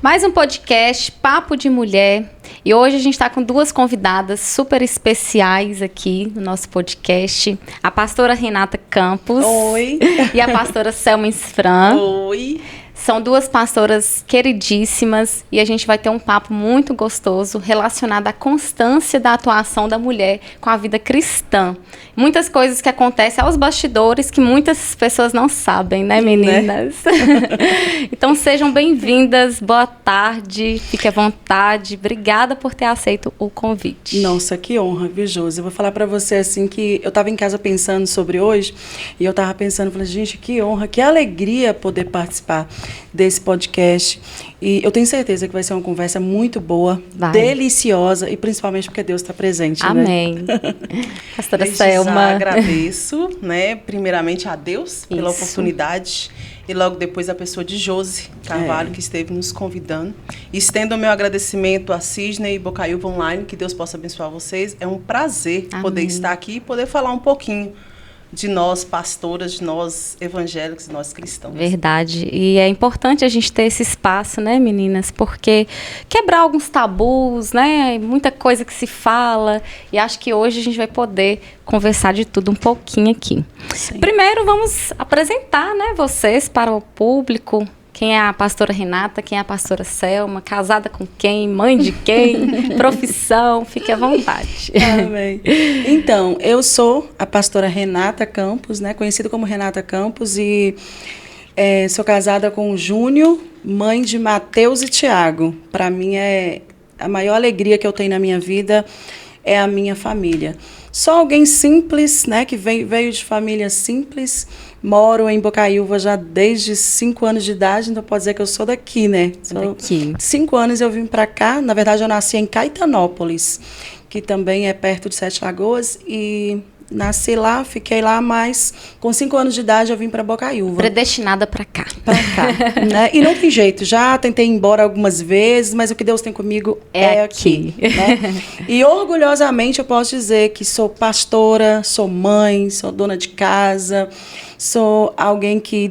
Mais um podcast, Papo de Mulher. E hoje a gente está com duas convidadas super especiais aqui no nosso podcast. A pastora Renata Campos. Oi. E a pastora Selma Insfran. Oi. São duas pastoras queridíssimas e a gente vai ter um papo muito gostoso relacionado à constância da atuação da mulher com a vida cristã. Muitas coisas que acontecem aos bastidores que muitas pessoas não sabem, né, meninas? Né? Então sejam bem-vindas, boa tarde, fique à vontade. Obrigada por ter aceito o convite. Nossa, que honra, viu, Josi? Eu vou falar pra você assim que eu tava em casa pensando sobre hoje e eu tava pensando, falei, gente, que honra, que alegria poder participar desse podcast. E eu tenho certeza que vai ser uma conversa muito boa, deliciosa e principalmente porque Deus está presente. Amém. Né? Pastora Selma. Agradeço, né, primeiramente a Deus pela oportunidade e logo depois a pessoa de Josi Carvalho, que esteve nos convidando. E estendo o meu agradecimento a Cisne e Bocaiúva Online, que Deus possa abençoar vocês. É um prazer poder estar aqui e poder falar um pouquinho de nós pastoras, de nós evangélicos, de nós cristãos. Verdade. E é importante a gente ter esse espaço, né, meninas? Porque quebrar alguns tabus, né? Muita coisa que se fala. E acho que hoje a gente vai poder conversar de tudo um pouquinho aqui. Sim. Primeiro, vamos apresentar, né, vocês para o público. Quem é a pastora Renata, quem é a pastora Selma, casada com quem, mãe de quem, profissão, fique à vontade. Amém. Então, eu sou a pastora Renata Campos, né, conhecida como Renata Campos, e sou casada com o Júnior, mãe de Mateus e Tiago. Para mim, a maior alegria que eu tenho na minha vida é a minha família. Sou alguém simples, né, que veio de família simples. Moro em Bocaiúva já desde 5 anos de idade, então pode dizer que eu sou daqui, né? Sou daqui. 5 anos eu vim para cá. Na verdade, eu nasci em Caetanópolis, que também é perto de Sete Lagoas, e nasci lá, fiquei lá, mas com 5 anos de idade eu vim para Bocaiúva. Predestinada para cá. Para cá, né? E não tem jeito, já tentei ir embora algumas vezes, mas o que Deus tem comigo é aqui. Né? E orgulhosamente eu posso dizer que sou pastora, sou mãe, sou dona de casa, sou alguém que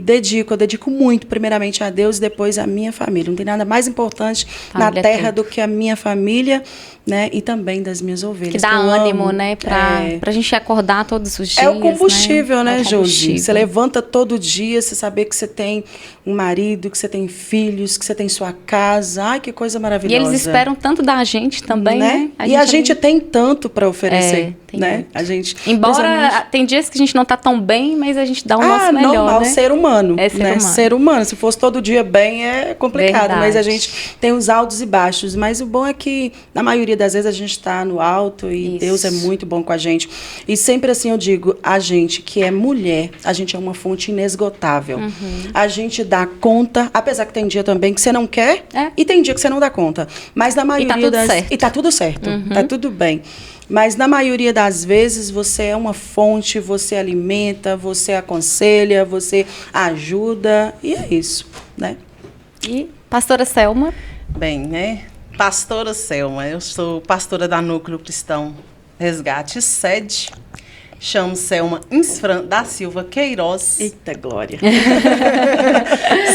eu dedico muito, primeiramente a Deus e depois à minha família. Não tem nada mais importante na terra do que a minha família, né? E também das minhas ovelhas. Que dá ânimo, né? Pra gente acordar todos os dias. É o combustível, né, Josi? Josi? Você levanta todo dia, você saber que você tem um marido, que você tem filhos, que você tem sua casa. Ai, que coisa maravilhosa. E eles esperam tanto da gente também, né? A gente tem tanto para oferecer, né? A gente, embora tem dias que a gente não tá tão bem, mas a gente dá o nosso melhor, normal, né? ser humano. É ser humano. Ser humano. Se fosse todo dia bem, é complicado. Verdade. Mas a gente tem os altos e baixos. Mas o bom é que, na maioria das vezes, a gente está no alto e Deus é muito bom com a gente. E sempre assim eu digo, a gente que é mulher, a gente é uma fonte inesgotável. A gente dá conta, apesar que tem dia também que você não quer e tem dia que você não dá conta. Mas na maioria E tá tudo certo. Tá tudo bem. Mas na maioria das vezes você é uma fonte, você alimenta, você aconselha, você ajuda e é isso, né? E pastora Selma? Bem, né? Pastora Selma, eu sou pastora da Núcleo Cristão Resgate Sede. Chamo Selma Insfran da Silva Queiroz. Eita glória!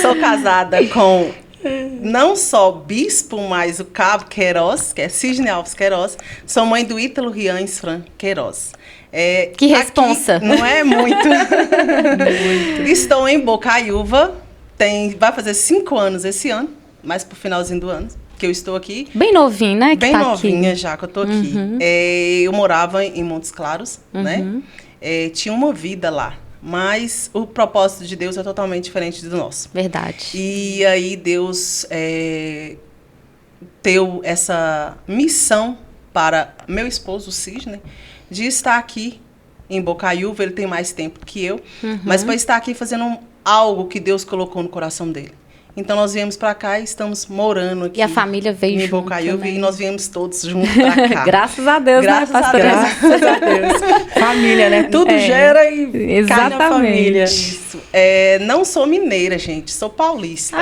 Sou casada com não só bispo, mas o cabo Queiroz, que é Cisne Alves Queiroz. Sou mãe do Ítalo Rian Insfran Queiroz. Que responsa! Não é muito? Estou em Bocaiúva, vai fazer 5 anos esse ano, mais pro finalzinho do ano que eu estou aqui. Bem novinha, né? Bem novinha já que eu estou aqui. Eu morava em Montes Claros, né? Tinha uma vida lá. Mas o propósito de Deus é totalmente diferente do nosso. Verdade. E aí Deus deu essa missão para meu esposo, o Cisne, de estar aqui em Bocaiúva. Ele tem mais tempo que eu, mas para estar aqui fazendo algo que Deus colocou no coração dele. Então, nós viemos para cá e estamos morando aqui. E a família veio em Bocaiúva, e nós viemos todos juntos para cá. Graças a Deus, Graças né, pastor? Graças a Deus. Família, né? Tudo gera e cai na família. Isso. Não sou mineira, gente. Sou paulista.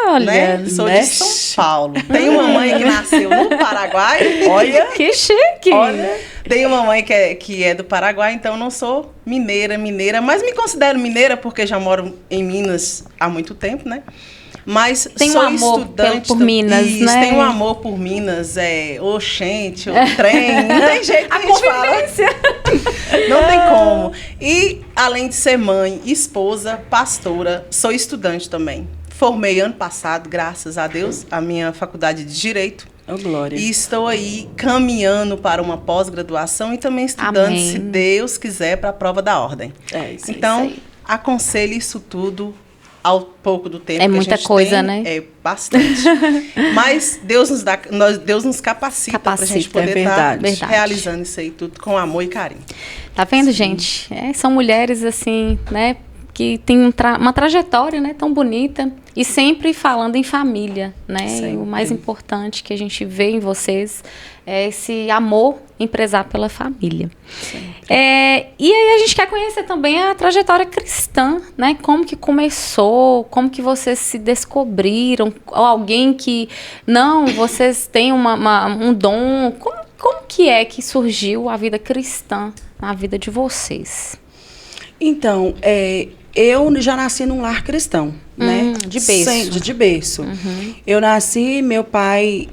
Olha, né? Sou de São Paulo. Tenho uma mãe que nasceu no Paraguai. Olha, que chique. Olha, tenho uma mãe que é do Paraguai, então não sou mineira, mas me considero mineira porque já moro em Minas há muito tempo, né? Mas tem sou um amor estudante por Minas, isso, né? Tem um amor por Minas, oxente, o trem, não tem jeito que a gente fala. Não tem como. E, além de ser mãe, esposa, pastora, sou estudante também. Formei ano passado, graças a Deus, a minha faculdade de Direito. Oh, glória. E estou aí caminhando para uma pós-graduação e também estudando, Amém. se Deus quiser, para a prova da ordem. Isso aí. Então, isso aí. aconselho isso tudo ao pouco do tempo É que muita a gente coisa, tem. né? É bastante. Mas Deus nos capacita para a gente poder estar verdade. realizando isso aí tudo com amor e carinho. Tá vendo, gente? São mulheres, assim, né? Que tem uma trajetória, né, tão bonita e sempre falando em família, né? Sempre. E o mais importante que a gente vê em vocês é esse amor em prezar pela família. E aí a gente quer conhecer também a trajetória cristã, né? Como que começou, como que vocês se descobriram, ou alguém que, não, vocês têm um dom, como que é que surgiu a vida cristã na vida de vocês? Então, eu já nasci num lar cristão, né? De berço. De berço. Eu nasci, meu pai,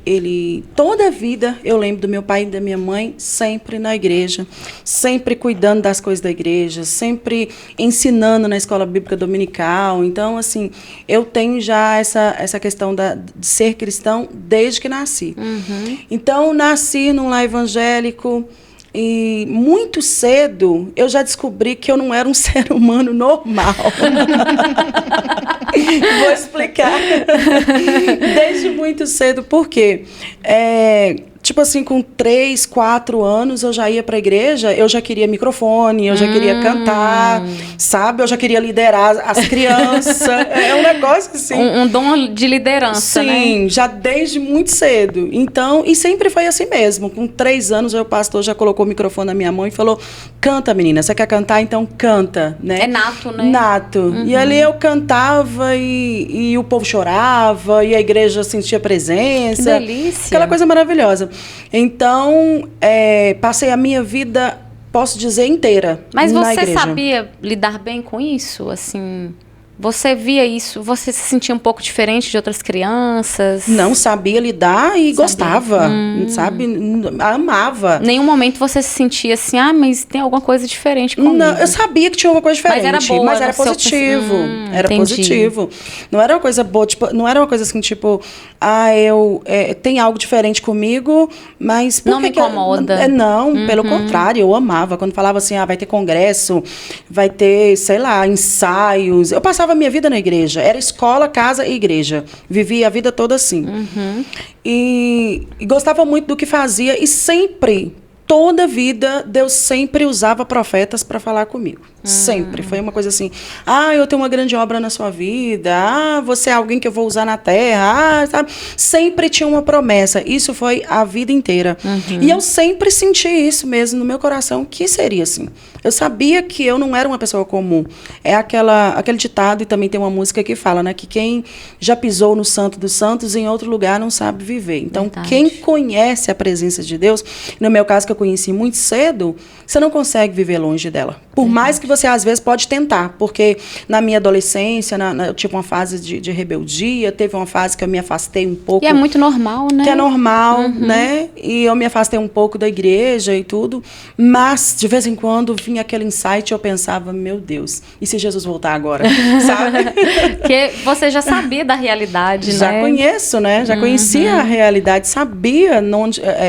toda a vida, eu lembro do meu pai e da minha mãe sempre na igreja, sempre cuidando das coisas da igreja, sempre ensinando na escola bíblica dominical. Então, assim, eu tenho já essa questão de ser cristão desde que nasci. Então, nasci num lar evangélico. E muito cedo eu já descobri que eu não era um ser humano normal. Vou explicar. Desde muito cedo, por quê? Tipo assim, com 3, 4 anos, eu já ia para a igreja, eu já queria microfone, eu já queria cantar, sabe? Eu já queria liderar as crianças. É um negócio assim. Um dom de liderança, né? Sim, já desde muito cedo. Então, e sempre foi assim mesmo. Com 3 anos, o pastor já colocou o microfone na minha mão e falou: canta, menina, você quer cantar? Então canta, né? É nato, né? Nato. E ali eu cantava e o povo chorava, e a igreja sentia presença. Que delícia. Aquela coisa maravilhosa. Então, passei a minha vida, posso dizer, inteira Mas na você igreja. sabia lidar bem com isso? Assim, você via isso? Você se sentia um pouco diferente de outras crianças? Não sabia lidar e gostava, sabe? Amava. Nenhum momento você se sentia assim, mas tem alguma coisa diferente comigo. Não, eu sabia que tinha uma coisa diferente, Mas era boa, mas era no seu positivo. Era entendi. positivo. Não era uma coisa boa, tipo, não era uma coisa assim, tipo, tem algo diferente comigo, mas por Não me incomoda. Não, pelo contrário, eu amava. Quando falava assim, vai ter congresso, vai ter, sei lá, ensaios. Eu passava a minha vida na igreja. Era escola, casa e igreja. Vivia a vida toda assim. E gostava muito do que fazia e sempre, toda a vida, Deus sempre usava profetas para falar comigo. Sempre. Foi uma coisa assim, eu tenho uma grande obra na sua vida, você é alguém que eu vou usar na terra, sabe? Sempre tinha uma promessa. Isso foi a vida inteira. E eu sempre senti isso mesmo no meu coração, que seria assim. Eu sabia que eu não era uma pessoa comum. É aquele ditado, e também tem uma música que fala, né, que quem já pisou no Santo dos Santos, em outro lugar não sabe viver. Então, Verdade. quem conhece a presença de Deus, no meu caso que eu conheci muito cedo, você não consegue viver longe dela. Por mais que você, às vezes, pode tentar. Porque na minha adolescência, eu tive uma fase de rebeldia, teve uma fase que eu me afastei um pouco. E é muito normal, né? Que é normal, né? E eu me afastei um pouco da igreja e tudo. Mas, de vez em quando, vinha aquele insight e eu pensava, meu Deus, e se Jesus voltar agora? Sabe? Porque você já sabia da realidade, Já né? conheço, né? Já conhecia a realidade, sabia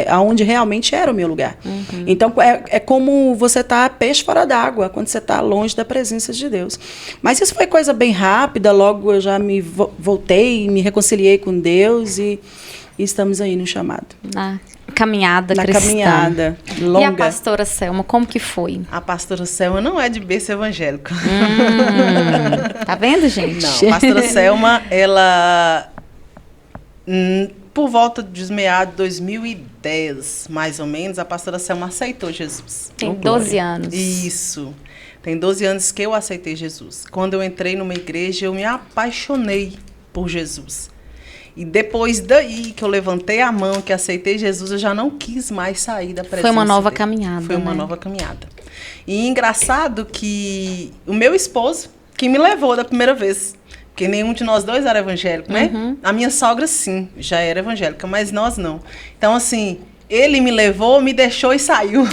aonde realmente era o meu lugar. Então, é como você tá peixe fora d'água, quando você tá longe da presença de Deus. Mas isso foi coisa bem rápida, logo eu já me voltei, me reconciliei com Deus e estamos aí no chamado. Na caminhada cristã. Na caminhada longa. E a pastora Selma, como que foi? A pastora Selma não é de berço evangélico. Tá vendo, gente? Não, a pastora Selma, ela... por volta dos meados de 2010, mais ou menos, a pastora Selma aceitou Jesus. Tem 12 anos. Isso. Tem 12 anos que eu aceitei Jesus. Quando eu entrei numa igreja, eu me apaixonei por Jesus. E depois daí que eu levantei a mão, que aceitei Jesus, eu já não quis mais sair da presença Foi uma nova dele. caminhada, Foi uma né? nova caminhada. E engraçado que o meu esposo, que me levou da primeira vez, Porque nenhum de nós dois era evangélico, né? A minha sogra, sim, já era evangélica, mas nós não. Então, assim, ele me levou, me deixou e saiu.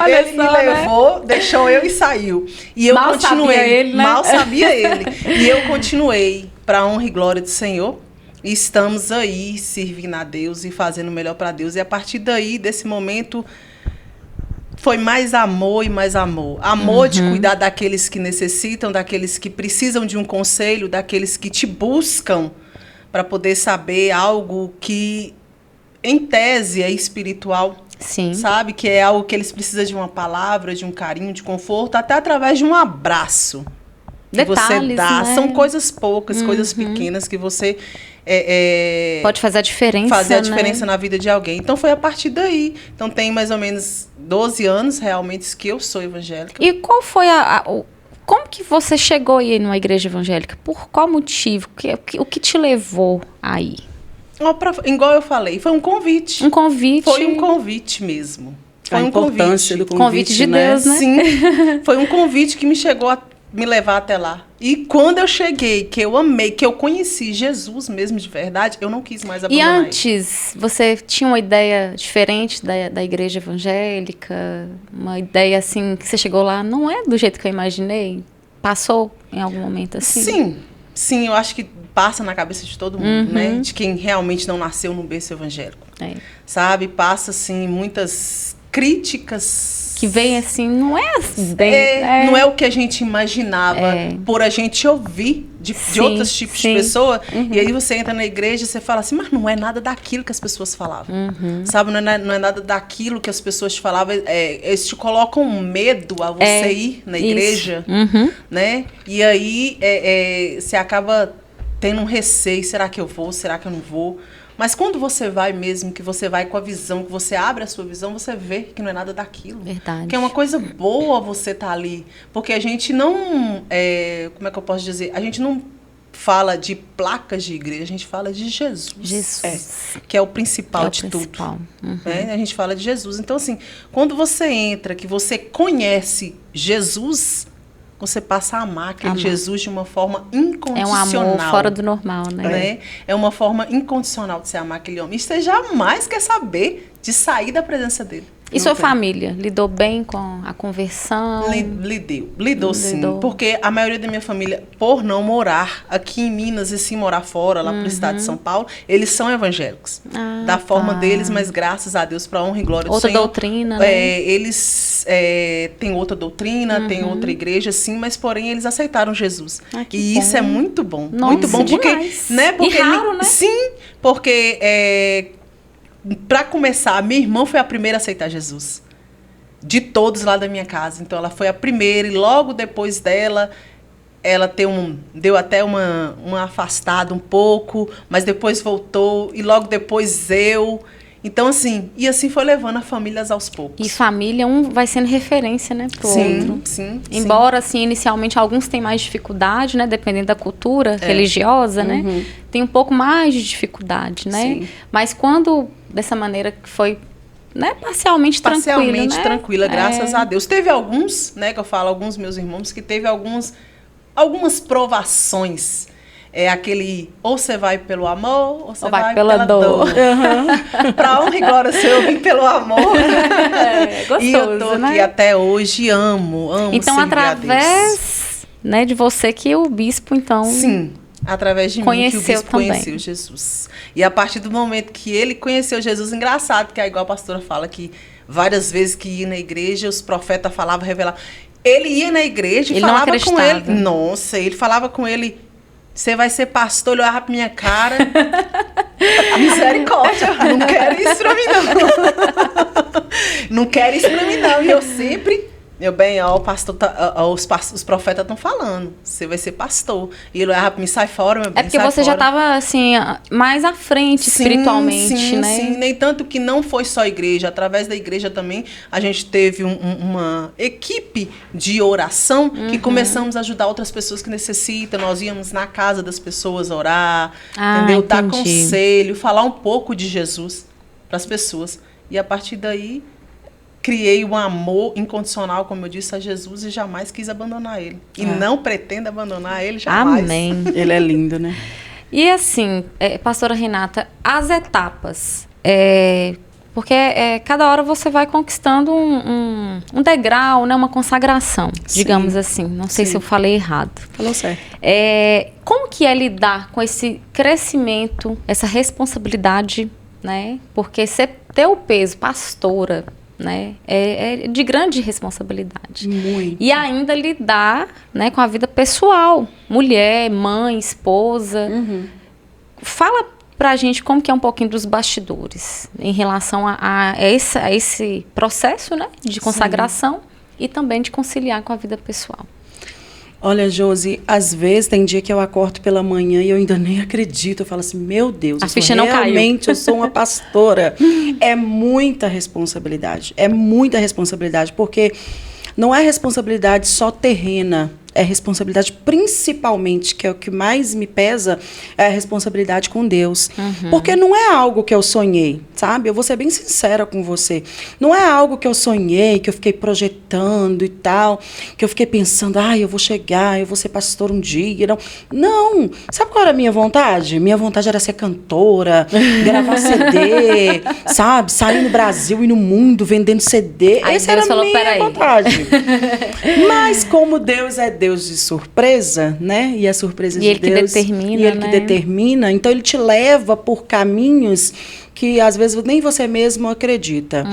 Ele me levou, deixou eu e saiu. E eu mal continuei. Sabia ele, né? Mal sabia ele. E eu continuei, para honra e glória do Senhor. E estamos aí servindo a Deus e fazendo o melhor para Deus. E a partir daí, desse momento, foi mais amor e mais amor. Amor de cuidar daqueles que necessitam, daqueles que precisam de um conselho, daqueles que te buscam para poder saber algo que, em tese, é espiritual. Sim. Sabe? Que é algo que eles precisam de uma palavra, de um carinho, de conforto, até através de um abraço. Que Detalhes, você dá. né? São coisas poucas, coisas pequenas que você... pode fazer a diferença, fazer a diferença, né? na vida de alguém. Então, foi a partir daí. Então, tem mais ou menos 12 anos, realmente, que eu sou evangélica. E qual foi como que você chegou aí numa igreja evangélica? Por qual motivo? O que te levou aí? Igual eu falei, foi um convite. Um convite? Foi um convite mesmo. Foi a um importância convite. do convite de né? Deus, né? Sim, foi um convite que me chegou a me levar até lá. E quando eu cheguei, que eu amei, que eu conheci Jesus mesmo de verdade, eu não quis mais E abandonar antes, você tinha uma ideia diferente da igreja evangélica? Uma ideia assim, que você chegou lá, não é do jeito que eu imaginei? Passou em algum momento assim? Sim, eu acho que passa na cabeça de todo mundo, né? De quem realmente não nasceu no berço evangélico. É. Sabe? Passa, assim, muitas críticas. Que vem assim, não é assim. Não é o que a gente imaginava por a gente ouvir de outros tipos de pessoa. E aí você entra na igreja e você fala assim, mas não é nada daquilo que as pessoas falavam. Sabe? Não é nada daquilo que as pessoas te falavam. Eles te colocam um medo a você ir na igreja. Né? E aí você acaba tendo um receio. Será que eu vou? Será que eu não vou? Mas quando você vai mesmo, que você vai com a visão, que você abre a sua visão, você vê que não é nada daquilo. Verdade. Que é uma coisa boa você estar ali. Porque a gente não... como é que eu posso dizer? A gente não fala de placas de igreja, a gente fala de Jesus. Jesus. Que é o principal de tudo. Né? A gente fala de Jesus. Então, assim, quando você entra, que você conhece Jesus... você passa a amar aquele Jesus de uma forma incondicional. É um amor fora do normal, né? É uma forma incondicional de você amar aquele homem. E você jamais quer saber de sair da presença dele. E sua família? Lidou bem com a conversão? Lidou sim. Porque a maioria da minha família, por não morar aqui em Minas e sim morar fora, lá pro estado de São Paulo, eles são evangélicos. Da forma deles, mas graças a Deus, para honra e glória do Senhor. Outra doutrina, né? Eles têm outra doutrina, têm outra igreja, sim, mas porém eles aceitaram Jesus. E isso é muito bom. Nossa, muito bom. Porque, demais. Porque e raro, né? Sim, porque... para começar, minha irmã foi a primeira a aceitar Jesus. De todos lá da minha casa. Então, ela foi a primeira. E logo depois dela, ela deu até uma afastada um pouco. Mas depois voltou. E logo depois eu. Então, assim... E assim foi levando as famílias aos poucos. E família, vai sendo referência, né? Pro outro. Sim. Embora, assim, inicialmente, alguns têm mais dificuldade, né? Dependendo da cultura religiosa, né? Tem um pouco mais de dificuldade, né? Sim. Mas quando... Dessa maneira que foi, né, parcialmente tranquila, graças a Deus. Teve alguns, né, que eu falo, alguns meus irmãos, que teve algumas provações. Aquele, ou você vai pelo amor, ou você vai pela dor. Pra honra e glória, eu vim pelo amor. Gostoso, e eu tô aqui até hoje, amo então, através, né, de você que o bispo, então... Sim. Através de mim que o bispo também. conheceu Jesus. E a partir do momento que ele conheceu Jesus, engraçado, que é igual a pastora fala, que várias vezes que ia na igreja, os profetas falavam, revelavam. Ele ia na igreja e falava com ele. Nossa, ele falava com ele, você vai ser pastor, ele olhava pra minha cara. Misericórdia, não quero isso pra mim, não. Não quero isso pra mim, não. E eu sempre... o pastor os profetas estão falando, você vai ser pastor. E ele olhava pra mim, sai fora, meu bem, É porque você já estava, assim, mais à frente espiritualmente, né? Sim, nem tanto que não foi só a igreja. Através da igreja também, a gente teve uma equipe de oração que começamos a ajudar outras pessoas que necessitam. Nós íamos na casa das pessoas orar, entendeu? Entendi. Dar conselho, falar um pouco de Jesus para as pessoas. E a partir daí... criei um amor incondicional, como eu disse, a Jesus e jamais quis abandonar ele. E não pretendo abandonar ele jamais. Amém. Ele é lindo, né? E assim, pastora Renata, as etapas, porque cada hora você vai conquistando um degrau, né, uma consagração, digamos assim. Não sei se eu falei errado. Falou certo. Como que é lidar com esse crescimento, essa responsabilidade, né? Porque você ter o peso, pastora, né, é de grande responsabilidade. Muito. E ainda lidar, né, com a vida pessoal, mulher, mãe, esposa. Fala pra gente como que é um pouquinho dos bastidores em relação a esse processo, né, de consagração e também de conciliar com a vida pessoal. Olha, Josi, às vezes tem dia que eu acordo pela manhã e eu ainda nem acredito. Eu falo assim, meu Deus, a ficha não caiu. Realmente eu sou uma pastora. É muita responsabilidade. É muita responsabilidade, porque não é responsabilidade só terrena. É responsabilidade, principalmente, que é o que mais me pesa, é a responsabilidade com Deus. Porque não é algo que eu sonhei, sabe? Eu vou ser bem sincera com você. Não é algo que eu sonhei, que eu fiquei projetando e tal, que eu fiquei pensando, eu vou chegar, eu vou ser pastor um dia. Não. Sabe qual era a minha vontade? Minha vontade era ser cantora, gravar CD, sabe? Sair no Brasil e no mundo vendendo CD. Essa era a minha vontade. Mas como Deus é Deus de surpresa, né? E a surpresa de Deus. E ele que determina, e ele que determina. Então, ele te leva por caminhos que, às vezes, nem você mesmo acredita.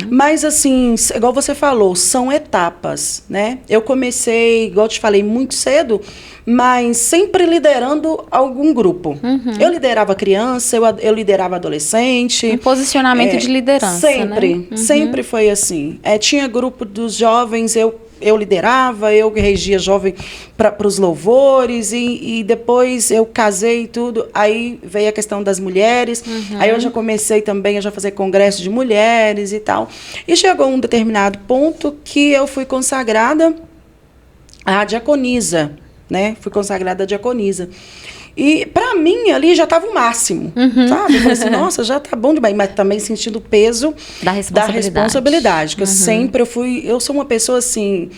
Mas, assim, igual você falou, são etapas, né? Eu comecei, igual eu te falei, muito cedo, mas sempre liderando algum grupo. Eu liderava criança, eu liderava adolescente. Um posicionamento de liderança, sempre, né? Sempre foi assim. Tinha grupo dos jovens, eu liderava, eu regia jovem para os louvores e depois eu casei e tudo. Aí veio a questão das mulheres. Aí eu já comecei também a já fazer congresso de mulheres e tal. E chegou um determinado ponto que eu fui consagrada à diaconisa, né? Fui consagrada à diaconisa. E, para mim, ali já estava o máximo, sabe? Eu falei assim, nossa, já tá bom demais. Mas também sentindo o peso da responsabilidade. Que eu sou uma pessoa assim,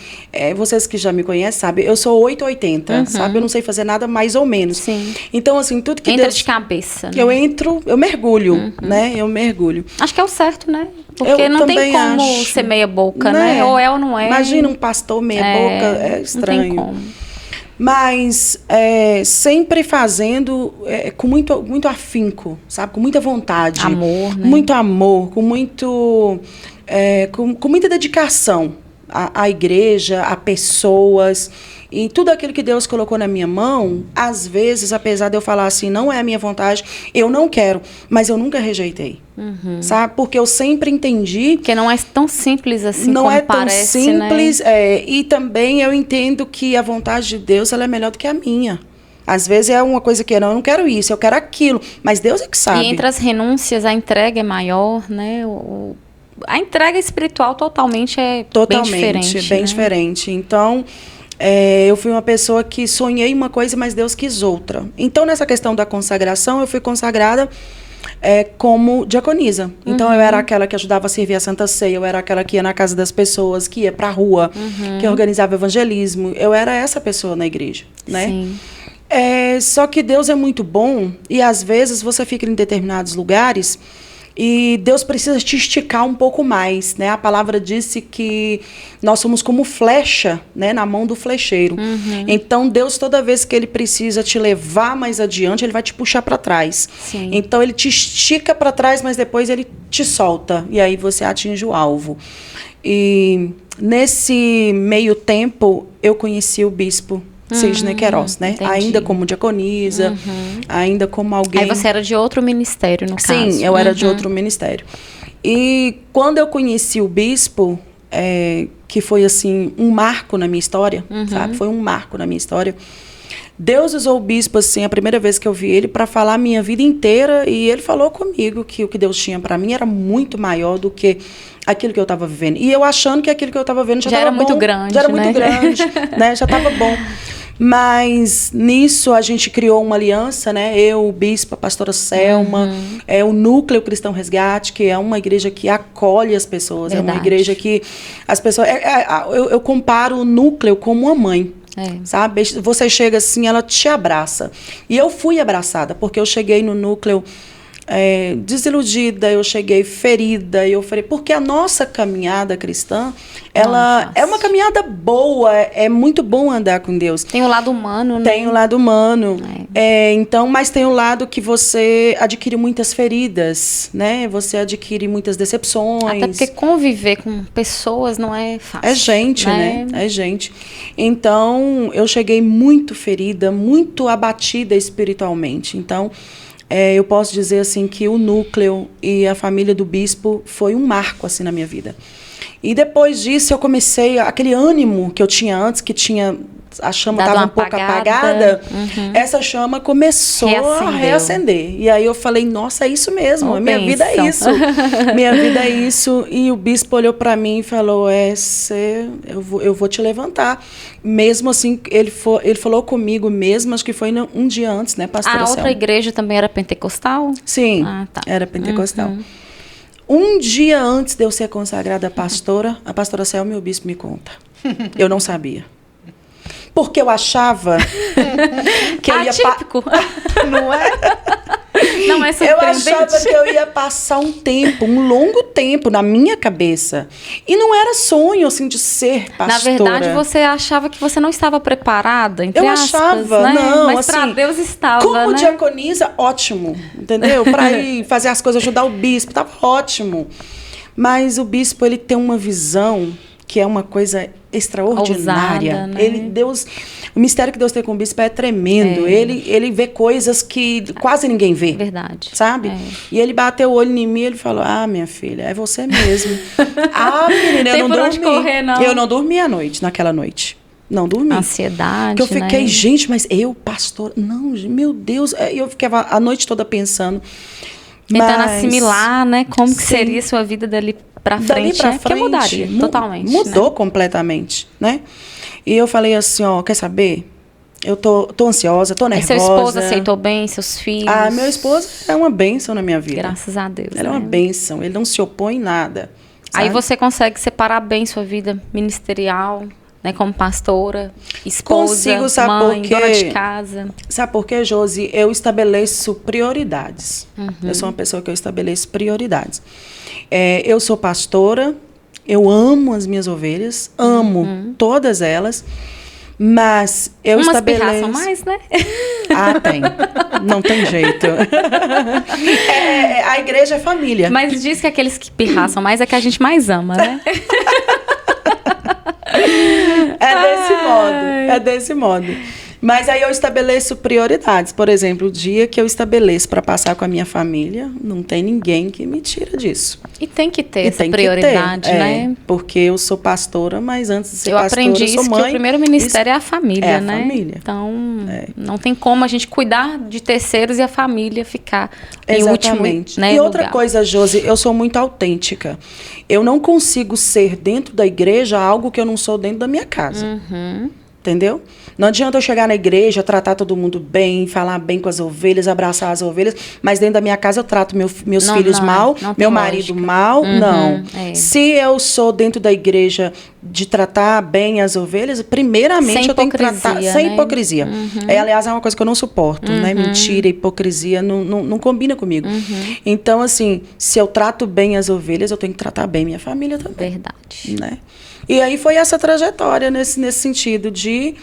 vocês que já me conhecem, sabem, eu sou 880, sabe? Eu não sei fazer nada mais ou menos. Sim. Então, assim, tudo que Entra Deus... de cabeça. Que eu entro, eu mergulho, né? Eu mergulho. Acho que é o certo, né? Porque não tem como ser meia boca, né? Ou é ou não é. Imagina um pastor meia boca, é estranho. Não tem como. Mas sempre fazendo com muito afinco, sabe? Com muita vontade. Amor, né? Muito amor, com muita dedicação à igreja, a pessoas. E tudo aquilo que Deus colocou na minha mão, às vezes, apesar de eu falar assim, não é a minha vontade, eu não quero, mas eu nunca rejeitei. Sabe? Porque eu sempre entendi... Porque não é tão simples assim não como é tão parece, simples, né? E também eu entendo que a vontade de Deus ela é melhor do que a minha. Às vezes é uma coisa que eu não quero isso, eu quero aquilo, mas Deus é que sabe. E entre as renúncias, a entrega é maior, né? A entrega espiritual totalmente bem diferente. Bem diferente. Então... eu fui uma pessoa que sonhei uma coisa, mas Deus quis outra. Então, nessa questão da consagração, eu fui consagrada como diaconisa. Então, eu era aquela que ajudava a servir a Santa Ceia, eu era aquela que ia na casa das pessoas, que ia para a rua, que organizava evangelismo. Eu era essa pessoa na igreja, né? Sim. Só que Deus é muito bom e, às vezes, você fica em determinados lugares... E Deus precisa te esticar um pouco mais, né? A palavra disse que nós somos como flecha, né? Na mão do flecheiro. Então, Deus, toda vez que Ele precisa te levar mais adiante, Ele vai te puxar para trás. Sim. Então, Ele te estica para trás, mas depois Ele te solta. E aí você atinge o alvo. E nesse meio tempo, eu conheci o bispo Sidney Queiroz, né? Entendi. Ainda como diaconisa, ainda como alguém... Aí você era de outro ministério, no caso. Sim, eu era de outro ministério. E quando eu conheci o bispo, que foi assim, um marco na minha história, sabe? Foi um marco na minha história. Deus usou o bispo, assim, a primeira vez que eu vi ele, para falar a minha vida inteira. E ele falou comigo que o que Deus tinha para mim era muito maior do que aquilo que eu estava vivendo. E eu achando que aquilo que eu estava vendo já era muito grande. Já era muito grande, né? Já estava bom. Mas nisso a gente criou uma aliança, né? Eu, o bispo, a pastora Selma, o Núcleo Cristão Resgate, que é uma igreja que acolhe as pessoas, Verdade. é uma igreja que as pessoas... Eu comparo o Núcleo como uma mãe. Sabe? Você chega assim, ela te abraça. E eu fui abraçada, porque eu cheguei no Núcleo desiludida, eu cheguei ferida, porque a nossa caminhada cristã, ela é uma caminhada boa, é muito bom andar com Deus. Tem o lado humano, né? Tem o lado humano. Então, mas tem o lado que você adquire muitas feridas, né? Você adquire muitas decepções. Até porque conviver com pessoas não é fácil. É gente, né? É gente. Então, eu cheguei muito ferida, muito abatida espiritualmente. Então, eu posso dizer assim que o Núcleo e a família do bispo foi um marco assim na minha vida. E depois disso eu comecei aquele ânimo que eu tinha antes, que tinha a chama estava um pouco apagada, essa chama começou a reacender. E aí eu falei, nossa, é isso mesmo, minha vida é isso. Minha vida é isso. E o bispo olhou para mim e falou, eu vou te levantar. Mesmo assim, ele falou comigo mesmo, acho que foi um dia antes, né, pastora Selma? A outra igreja também era pentecostal? Sim, era pentecostal. Um dia antes de eu ser consagrada a pastora Selma e o bispo me conta. Eu não sabia. Porque eu achava que eu ia... Atípico. Não é? Não é surpreendente. Eu achava que eu ia passar um longo tempo na minha cabeça. E não era sonho, assim, de ser pastora. Na verdade, você achava que você não estava preparada, entre aspas, achava, né? não, mas assim, para Deus estava, como né? diaconisa, ótimo, entendeu? Para ir fazer as coisas, ajudar o bispo, estava ótimo. Mas o bispo, ele tem uma visão que é uma coisa extraordinária. Ousada, né? O mistério que Deus tem com o bispo é tremendo. Ele vê coisas que quase ninguém vê. Verdade. Sabe? E ele bateu o olho em mim e ele falou, minha filha, é você mesmo. Menina, eu não dormi. Correr, não. Eu não dormi naquela noite. Não dormi. Ansiedade, porque eu fiquei, né? gente, mas eu, pastor, não, meu Deus. Eu ficava a noite toda pensando. Tentando assimilar, né? Como que seria a sua vida dali pra frente. Porque mudaria totalmente. Mudou completamente, né? E eu falei assim, quer saber? Eu tô ansiosa, tô nervosa. E seu esposo aceitou bem, seus filhos? Meu esposo é uma bênção na minha vida. Graças a Deus. Ele é uma bênção, ele não se opõe em nada. Sabe? Aí você consegue separar bem sua vida ministerial, né, como pastora, esposa, consigo, sabe mãe, por quê? dona de casa. Sabe por quê, Josi? Eu estabeleço prioridades. Eu sou uma pessoa que eu estabeleço prioridades. Eu sou pastora, eu amo as minhas ovelhas, amo todas elas, mas eu estabeleço... Umas pirraçam mais, né? Tem. Não tem jeito. A igreja é família. Mas diz que aqueles que pirraçam mais é que a gente mais ama, né? É desse modo. Mas aí eu estabeleço prioridades. Por exemplo, o dia que eu estabeleço para passar com a minha família, não tem ninguém que me tira disso. E tem que ter essa prioridade, né? Porque eu sou pastora, mas antes de ser pastora, eu aprendi isso, sou mãe. Que o primeiro ministério é a família, né? É a família. Então, não tem como a gente cuidar de terceiros e a família ficar em último, né, e outra lugar. coisa, Josi, eu sou muito autêntica. Eu não consigo ser dentro da igreja algo que eu não sou dentro da minha casa. Entendeu? Não adianta eu chegar na igreja, tratar todo mundo bem, falar bem com as ovelhas, abraçar as ovelhas, mas dentro da minha casa eu trato meus filhos mal, meu marido mal. Não. Se eu sou dentro da igreja de tratar bem as ovelhas, primeiramente eu tenho que tratar sem hipocrisia. Aliás, é uma coisa que eu não suporto, né? Mentira, hipocrisia, não combina comigo. Então, assim, se eu trato bem as ovelhas, eu tenho que tratar bem minha família também. Verdade. Né? E aí foi essa trajetória nesse sentido de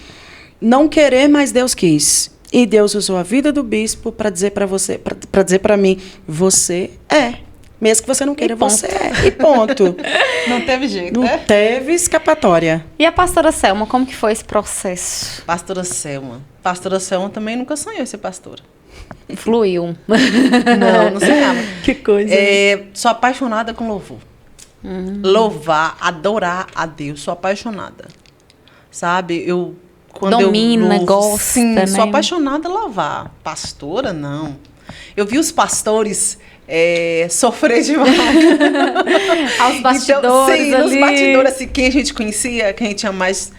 não querer, mas Deus quis. E Deus usou a vida do bispo para dizer para você, para dizer para mim, você é. Mesmo que você não queira, você é. E ponto. Não teve jeito, não teve escapatória. E a pastora Selma, como que foi esse processo? Pastora Selma também nunca sonhou ser pastora. Fluiu. Não sonhava. Que coisa. Sou apaixonada com louvor. Louvar, adorar a Deus. Sou apaixonada. Sabe? Quando domina, eu louvo, gosta, sim, né? Sou apaixonada a louvar. Pastora, não. Eu vi os pastores sofrer demais. Aos bastidores, então, sim, ali. nos bastidores, assim, quem a gente conhecia, quem a gente tinha mais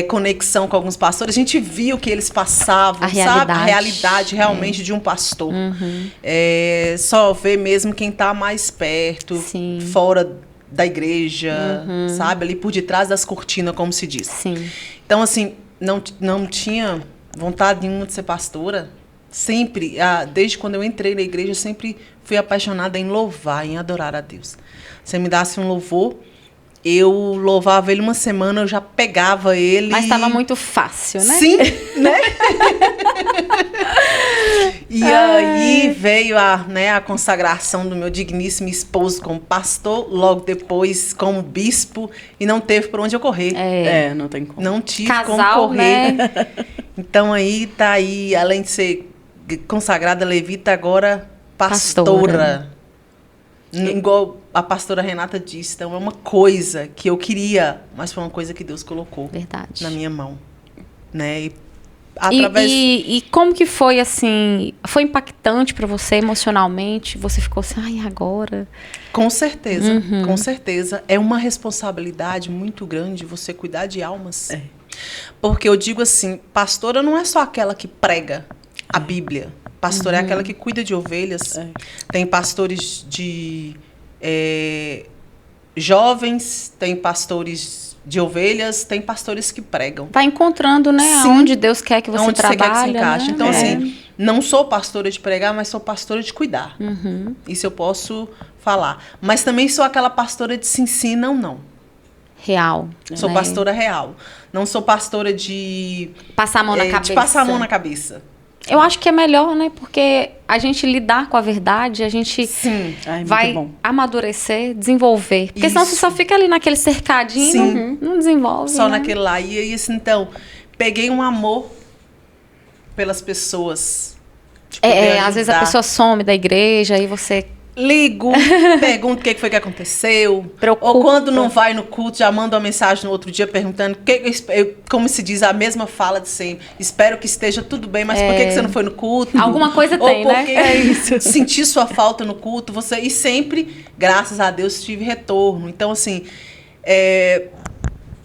conexão com alguns pastores, a gente via o que eles passavam, A realidade. sabe? A realidade realmente de um pastor. Só vê mesmo quem está mais perto, Sim. fora da igreja, sabe? Ali por detrás das cortinas, como se diz. Sim. Então, assim, não tinha vontade nenhuma de ser pastora. Sempre, desde quando eu entrei na igreja, eu sempre fui apaixonada em louvar, em adorar a Deus. Se me desse um louvor, eu louvava ele uma semana, eu já pegava ele. Mas estava muito fácil, né? Sim, né? E aí veio a consagração do meu digníssimo esposo como pastor, logo depois como bispo, e não teve por onde eu correr. Não tem como. Não tive Casal, como correr. né? Então aí tá aí, além de ser consagrada levita, agora pastora. Igual a pastora Renata disse, então é uma coisa que eu queria, mas foi uma coisa que Deus colocou Verdade. na minha mão, né? E E como que foi, assim, foi impactante para você emocionalmente? Você ficou assim, ai, agora? Com certeza, com certeza. É uma responsabilidade muito grande você cuidar de almas. Porque eu digo assim, pastora não é só aquela que prega a Bíblia. Pastora é aquela que cuida de ovelhas. Tem pastores de jovens, tem pastores de ovelhas, tem pastores que pregam. Vai encontrando, né, Sim. aonde Deus quer que você Onde trabalhe, você quer que se encaixe. né? Então, assim, não sou pastora de pregar, mas sou pastora de cuidar. Isso eu posso falar. Mas também sou aquela pastora de sim, não. Real. Sou né? pastora real. Não sou pastora de... Passar a mão na cabeça. De passar a mão na cabeça. Eu acho que é melhor, né? Porque a gente lidar com a verdade, a gente Sim. vai amadurecer, desenvolver. Porque senão você Isso. só fica ali naquele cercadinho, Sim. não desenvolve. Só né? naquele lá. E aí, assim, então, peguei um amor pelas pessoas. De poder Às vezes a ajudar. pessoa some da igreja e você Ligo, pergunto o que foi que aconteceu. Preocupa. Ou quando não vai no culto, já manda uma mensagem no outro dia perguntando, como se diz, a mesma fala de sempre. Espero que esteja tudo bem, mas por que você não foi no culto? Alguma coisa Ou tem, né? porque É isso. senti sua falta no culto. E sempre, graças a Deus, tive retorno. Então, assim,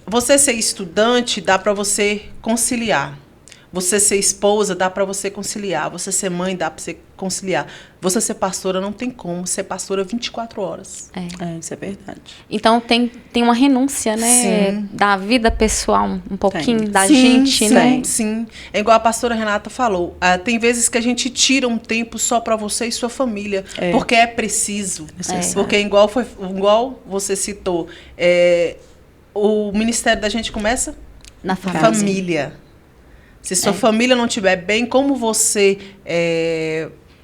você ser estudante dá para você conciliar. Você ser esposa, dá para você conciliar. Você ser mãe, dá para você conciliar. Você ser pastora, não tem como. Ser pastora 24 horas. Isso é verdade. Então tem uma renúncia, né? Sim. Da vida pessoal, um pouquinho da Sim, gente, sim, né? Sim. É igual a pastora Renata falou. Tem vezes que a gente tira um tempo só para você e sua família. Porque é preciso. Porque igual você citou, o ministério da gente começa Na família. Se sua família não estiver bem, como você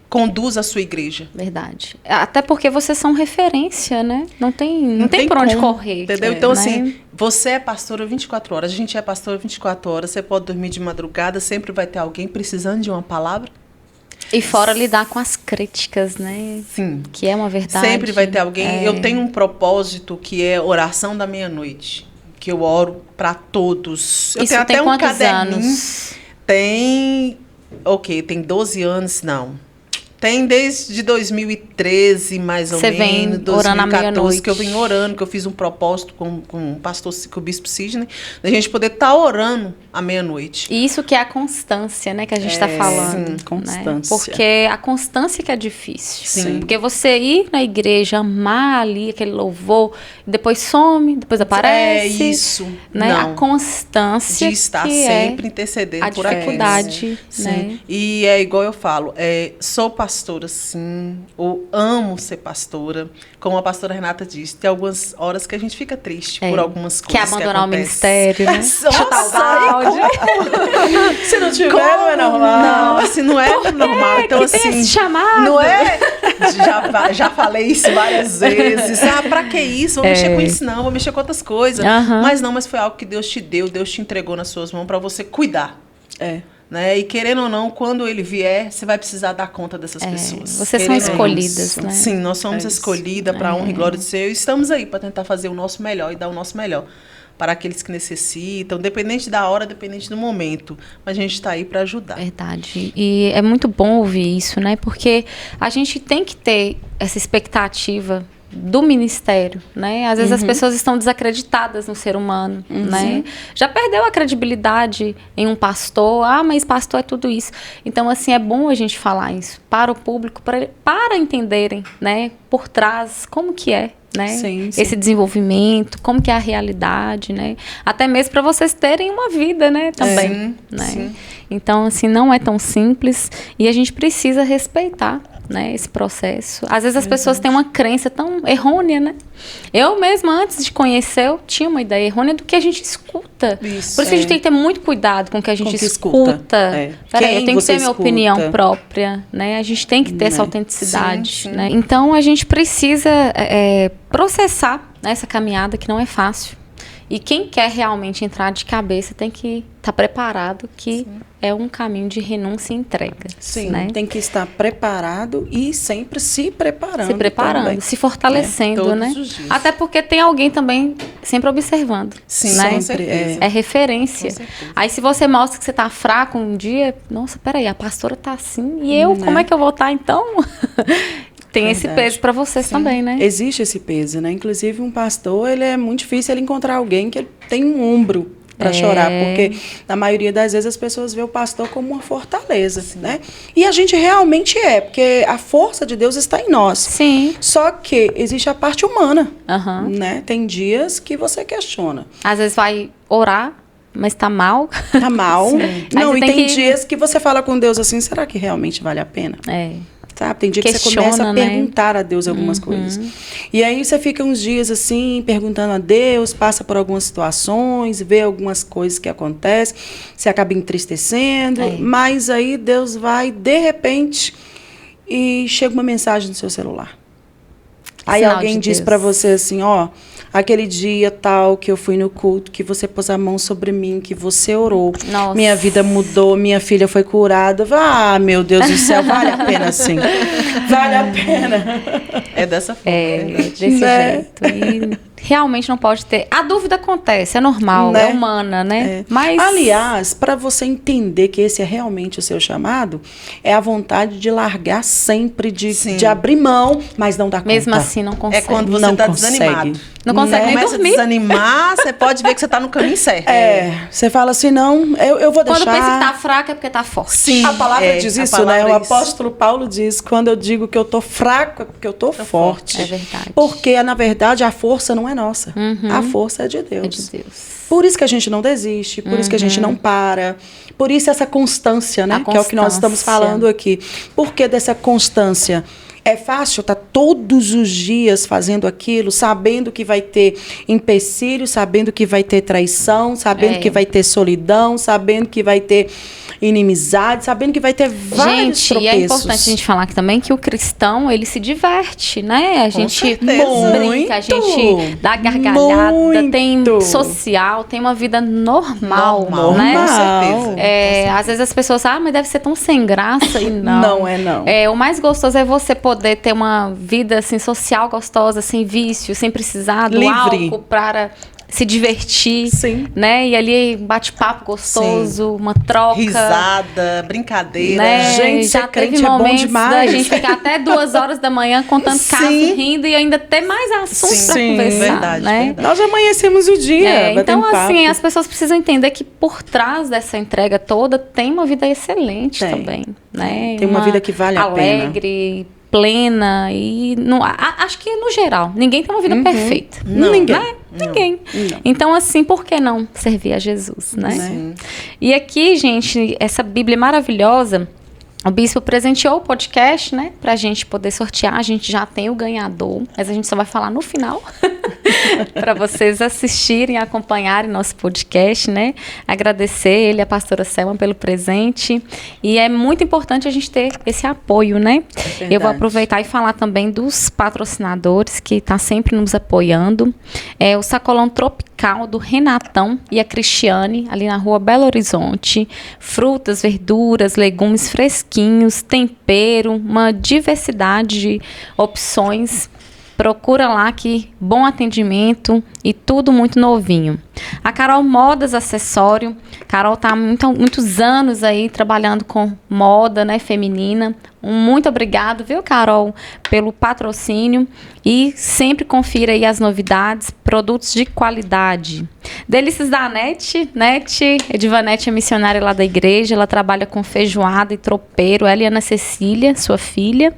conduz a sua igreja? Verdade. Até porque vocês são referência, né? Não tem por onde como, correr. Entendeu? Então, né? assim, você é pastora 24 horas. A gente é pastora 24 horas. Você pode dormir de madrugada. Sempre vai ter alguém precisando de uma palavra. E fora lidar com as críticas, né? Sim. Que é uma verdade. Sempre vai ter alguém. Eu tenho um propósito que é oração da meia-noite. Que eu oro para todos. Eu Isso tenho tem até um quantos caderninho. anos? Tem 12 anos, não. Tem desde 2013, mais ou Você menos, vem orando à 2014, meia-noite. que eu venho orando, que eu fiz um propósito com o pastor, com o bispo Sidney, da gente poder estar orando à meia-noite. E isso que é a constância, né? Que a gente está falando. sim, né? constância. Porque a constância que é difícil. Sim. Porque você ir na igreja, amar ali aquele louvor, depois some, depois aparece. É isso. Né? Não. A constância De estar que sempre é intercedendo a por aqueles. dificuldade, Sim. né? E é igual eu falo, sou pastora, sim, eu amo ser pastora. Como a pastora Renata disse, tem algumas horas que a gente fica triste por algumas coisas Quer abandonar o acontecem. ministério, né? Nossa, Se não tiver, não é normal. Não, assim, não é normal. Então, que assim, tem esse chamado? não é... Já falei isso várias vezes. Pra que isso? Vou mexer com isso, não. Vou mexer com outras coisas. Mas foi algo que Deus te deu, Deus te entregou nas suas mãos para você cuidar. Né? E querendo ou não, quando ele vier, você vai precisar dar conta dessas pessoas. Vocês são escolhidas, né? Sim, nós somos escolhidas para a honra e glória do Senhor. E estamos aí para tentar fazer o nosso melhor e dar o nosso melhor para aqueles que necessitam, dependente da hora, dependente do momento. Mas a gente está aí para ajudar. Verdade. E é muito bom ouvir isso, né? Porque a gente tem que ter essa expectativa do ministério, né? Às vezes as pessoas estão desacreditadas no ser humano, né? Já perdeu a credibilidade em um pastor. Mas pastor é tudo isso. Então, assim, é bom a gente falar isso para o público, para entenderem, né? Por trás, como que é, né? Sim. Esse desenvolvimento, como que é a realidade, né? Até mesmo para vocês terem uma vida, né? Também, né? Sim. Então, assim, não é tão simples e a gente precisa respeitar, né, esse processo. Às vezes as pessoas têm uma crença tão errônea, né? Eu mesma, antes de conhecer, eu tinha uma ideia errônea do que a gente escuta. Isso, Por isso que a gente tem que ter muito cuidado com o que a gente escuta. Peraí, eu tenho que ter minha opinião própria, né? A gente tem que ter essa autenticidade, Sim. né? Então, a gente precisa processar, né, essa caminhada que não é fácil. E quem quer realmente entrar de cabeça tem que estar preparado que é um caminho de renúncia e entrega. Sim, né? tem que estar preparado e sempre se preparando. Se preparando, também. se fortalecendo, Todos né? os dias. Até porque tem alguém também sempre observando. Sim, né? com Sempre, certeza. É referência. Com certeza. Aí se você mostra que você tá fraco um dia, nossa, peraí, a pastora tá assim, e eu, como é que eu vou estar então? Tem esse Verdade. peso para vocês também, né? Existe esse peso, né? Inclusive, um pastor, ele é muito difícil ele encontrar alguém que ele tem um ombro para chorar, porque na maioria das vezes as pessoas veem o pastor como uma fortaleza, né? E a gente realmente porque a força de Deus está em nós. Sim. Só que existe a parte humana, Aham. né? Tem dias que você questiona. Às vezes vai orar, mas tá mal. Tá mal. Não, Aí e você tem tem que- dias que você fala com Deus assim, será que realmente vale a pena? Sabe? Tem dia que você Questiona, começa a né? perguntar a Deus algumas coisas. E aí você fica uns dias assim, perguntando a Deus, passa por algumas situações, vê algumas coisas que acontecem, você acaba entristecendo, mas aí Deus vai, de repente, e chega uma mensagem no seu celular. Aí Sinal alguém de diz Deus. pra você assim, ó, aquele dia tal que eu fui no culto, que você pôs a mão sobre mim, que você orou, Nossa. minha vida mudou, minha filha foi curada. Ah, meu Deus do céu, vale a pena sim. Vale a pena. É dessa forma. Desse Né? jeito. E realmente não pode ter. A dúvida acontece, é normal, Né? é humana, né? É. Mas. Aliás, para você entender que esse é realmente o seu chamado, é a vontade de largar sempre, Sim. de abrir mão, mas não dar conta. Mesmo assim, não consegue. É quando você Não está consegue. desanimado. Não consegue nem Começa a dormir. desanimar, você pode ver que você está no caminho certo. Você fala assim, não, eu vou Quando deixar... pensa que tá fraca é porque tá forte. Sim. A palavra diz a isso, palavra né? O é isso. apóstolo Paulo diz, quando eu digo que eu tô fraco, é porque eu tô forte. É verdade. Porque, na verdade, a força não é nossa. A força é de Deus. É de Deus. Por isso que a gente não desiste, por isso que a gente não para, por isso essa constância, né? A Que é o que nós estamos constância. falando aqui. Por que dessa constância? É fácil estar todos os dias fazendo aquilo, sabendo que vai ter empecilho, sabendo que vai ter traição, sabendo que vai ter solidão, sabendo que vai ter inimizade, sabendo que vai ter vários Gente, tropeços. e é importante a gente falar aqui também que o cristão, ele se diverte, né? A gente certeza. brinca, a gente dá gargalhada, Muito. tem social, tem uma vida normal, Normal, né? com certeza. Às vezes as pessoas mas deve ser tão sem graça e não. Não é, não. O mais gostoso é você poder ter uma vida assim social gostosa, sem vício, sem precisar do Livre. álcool para se divertir, Sim. né? E ali bate-papo gostoso, uma troca. Risada, brincadeira. Né? Gente, já ser crente teve é bom momentos demais. da gente ficar até 2 horas da manhã contando casos, Sim. rindo e ainda ter mais assuntos para Sim, conversar, verdade, né? verdade. Nós amanhecemos o dia. Então, batendo assim, papo. as pessoas precisam entender que por trás dessa entrega toda tem uma vida excelente Tem. também, né? Tem uma vida que vale a pena. Alegre, plena e acho que no geral ninguém tem uma vida perfeita. Não. Ninguém. Né? Ninguém. Então, assim, por que não servir a Jesus, né? Sim. E aqui, gente, essa Bíblia maravilhosa, o bispo presenteou o podcast, né? Pra gente poder sortear. A gente já tem o ganhador, mas a gente só vai falar no final. Para vocês assistirem, acompanharem nosso podcast, né? Agradecer ele, a pastora Selma, pelo presente. E é muito importante a gente ter esse apoio, né? Eu vou aproveitar e falar também dos patrocinadores que tá sempre nos apoiando. O Sacolão Tropical do Renatão e a Cristiane, ali na rua Belo Horizonte. Frutas, verduras, legumes fresquinhos, tempero, uma diversidade de opções. Procura lá que bom atendimento e tudo muito novinho. A Carol Modas Acessório. Carol tá há muitos anos aí trabalhando com moda, né, feminina. Muito obrigado, viu, Carol, pelo patrocínio. E sempre confira aí as novidades, produtos de qualidade. Delícias da Nete. Edivanete é missionária lá da igreja. Ela trabalha com feijoada e tropeiro. Ela e Ana Cecília, sua filha.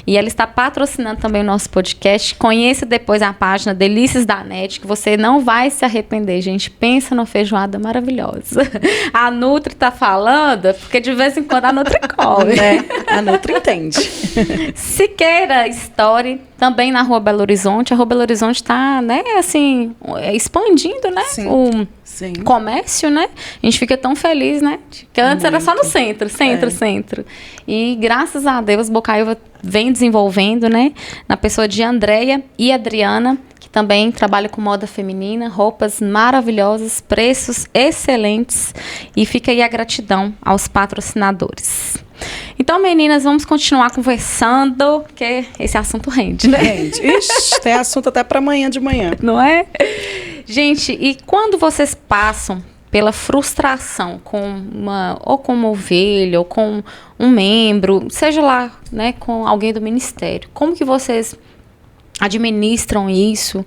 E ela está patrocinando também o nosso podcast. Conheça depois a página Delícias da Nete, que você não vai se arrepender, gente. Pensa numa feijoada maravilhosa. A Nutri tá falando, porque de vez em quando a Nutri come. Né? A Nutri entende. Siqueira Story, também na Rua Belo Horizonte. A Rua Belo Horizonte está, né, assim, expandindo, né? Sim. Sim. Comércio, né? A gente fica tão feliz, né? Que antes era só no centro. E graças a Deus, Bocaiúva vem desenvolvendo, né? Na pessoa de Andréia e Adriana, que também trabalha com moda feminina, roupas maravilhosas, preços excelentes. E fica aí a gratidão aos patrocinadores. Então, meninas, vamos continuar conversando, porque esse assunto rende, né? Rende. Ixi, tem assunto até para amanhã de manhã. Não é? Gente, e quando vocês passam pela frustração ou com uma ovelha, ou com um membro, seja lá, né, com alguém do ministério, como que vocês administram isso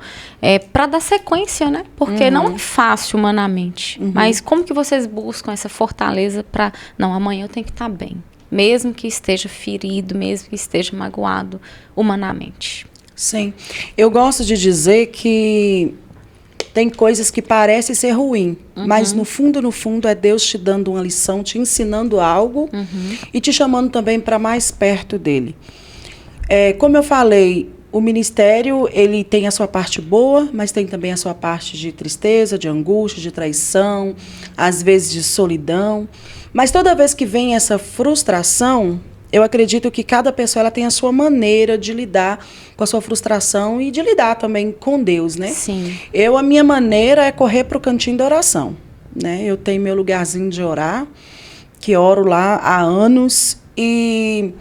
para dar sequência, né? Porque não é fácil humanamente, mas como que vocês buscam essa fortaleza para, não, amanhã eu tenho que estar bem, mesmo que esteja ferido, mesmo que esteja magoado humanamente? Sim, eu gosto de dizer que tem coisas que parecem ser ruim, mas no fundo é Deus te dando uma lição, te ensinando algo e te chamando também para mais perto dele. Como eu falei, o ministério, ele tem a sua parte boa, mas tem também a sua parte de tristeza, de angústia, de traição, às vezes de solidão. Mas toda vez que vem essa frustração, eu acredito que cada pessoa ela tem a sua maneira de lidar com a sua frustração e de lidar também com Deus, né? Sim. A minha maneira é correr para o cantinho da oração, né? Eu tenho meu lugarzinho de orar, que oro lá há anos, e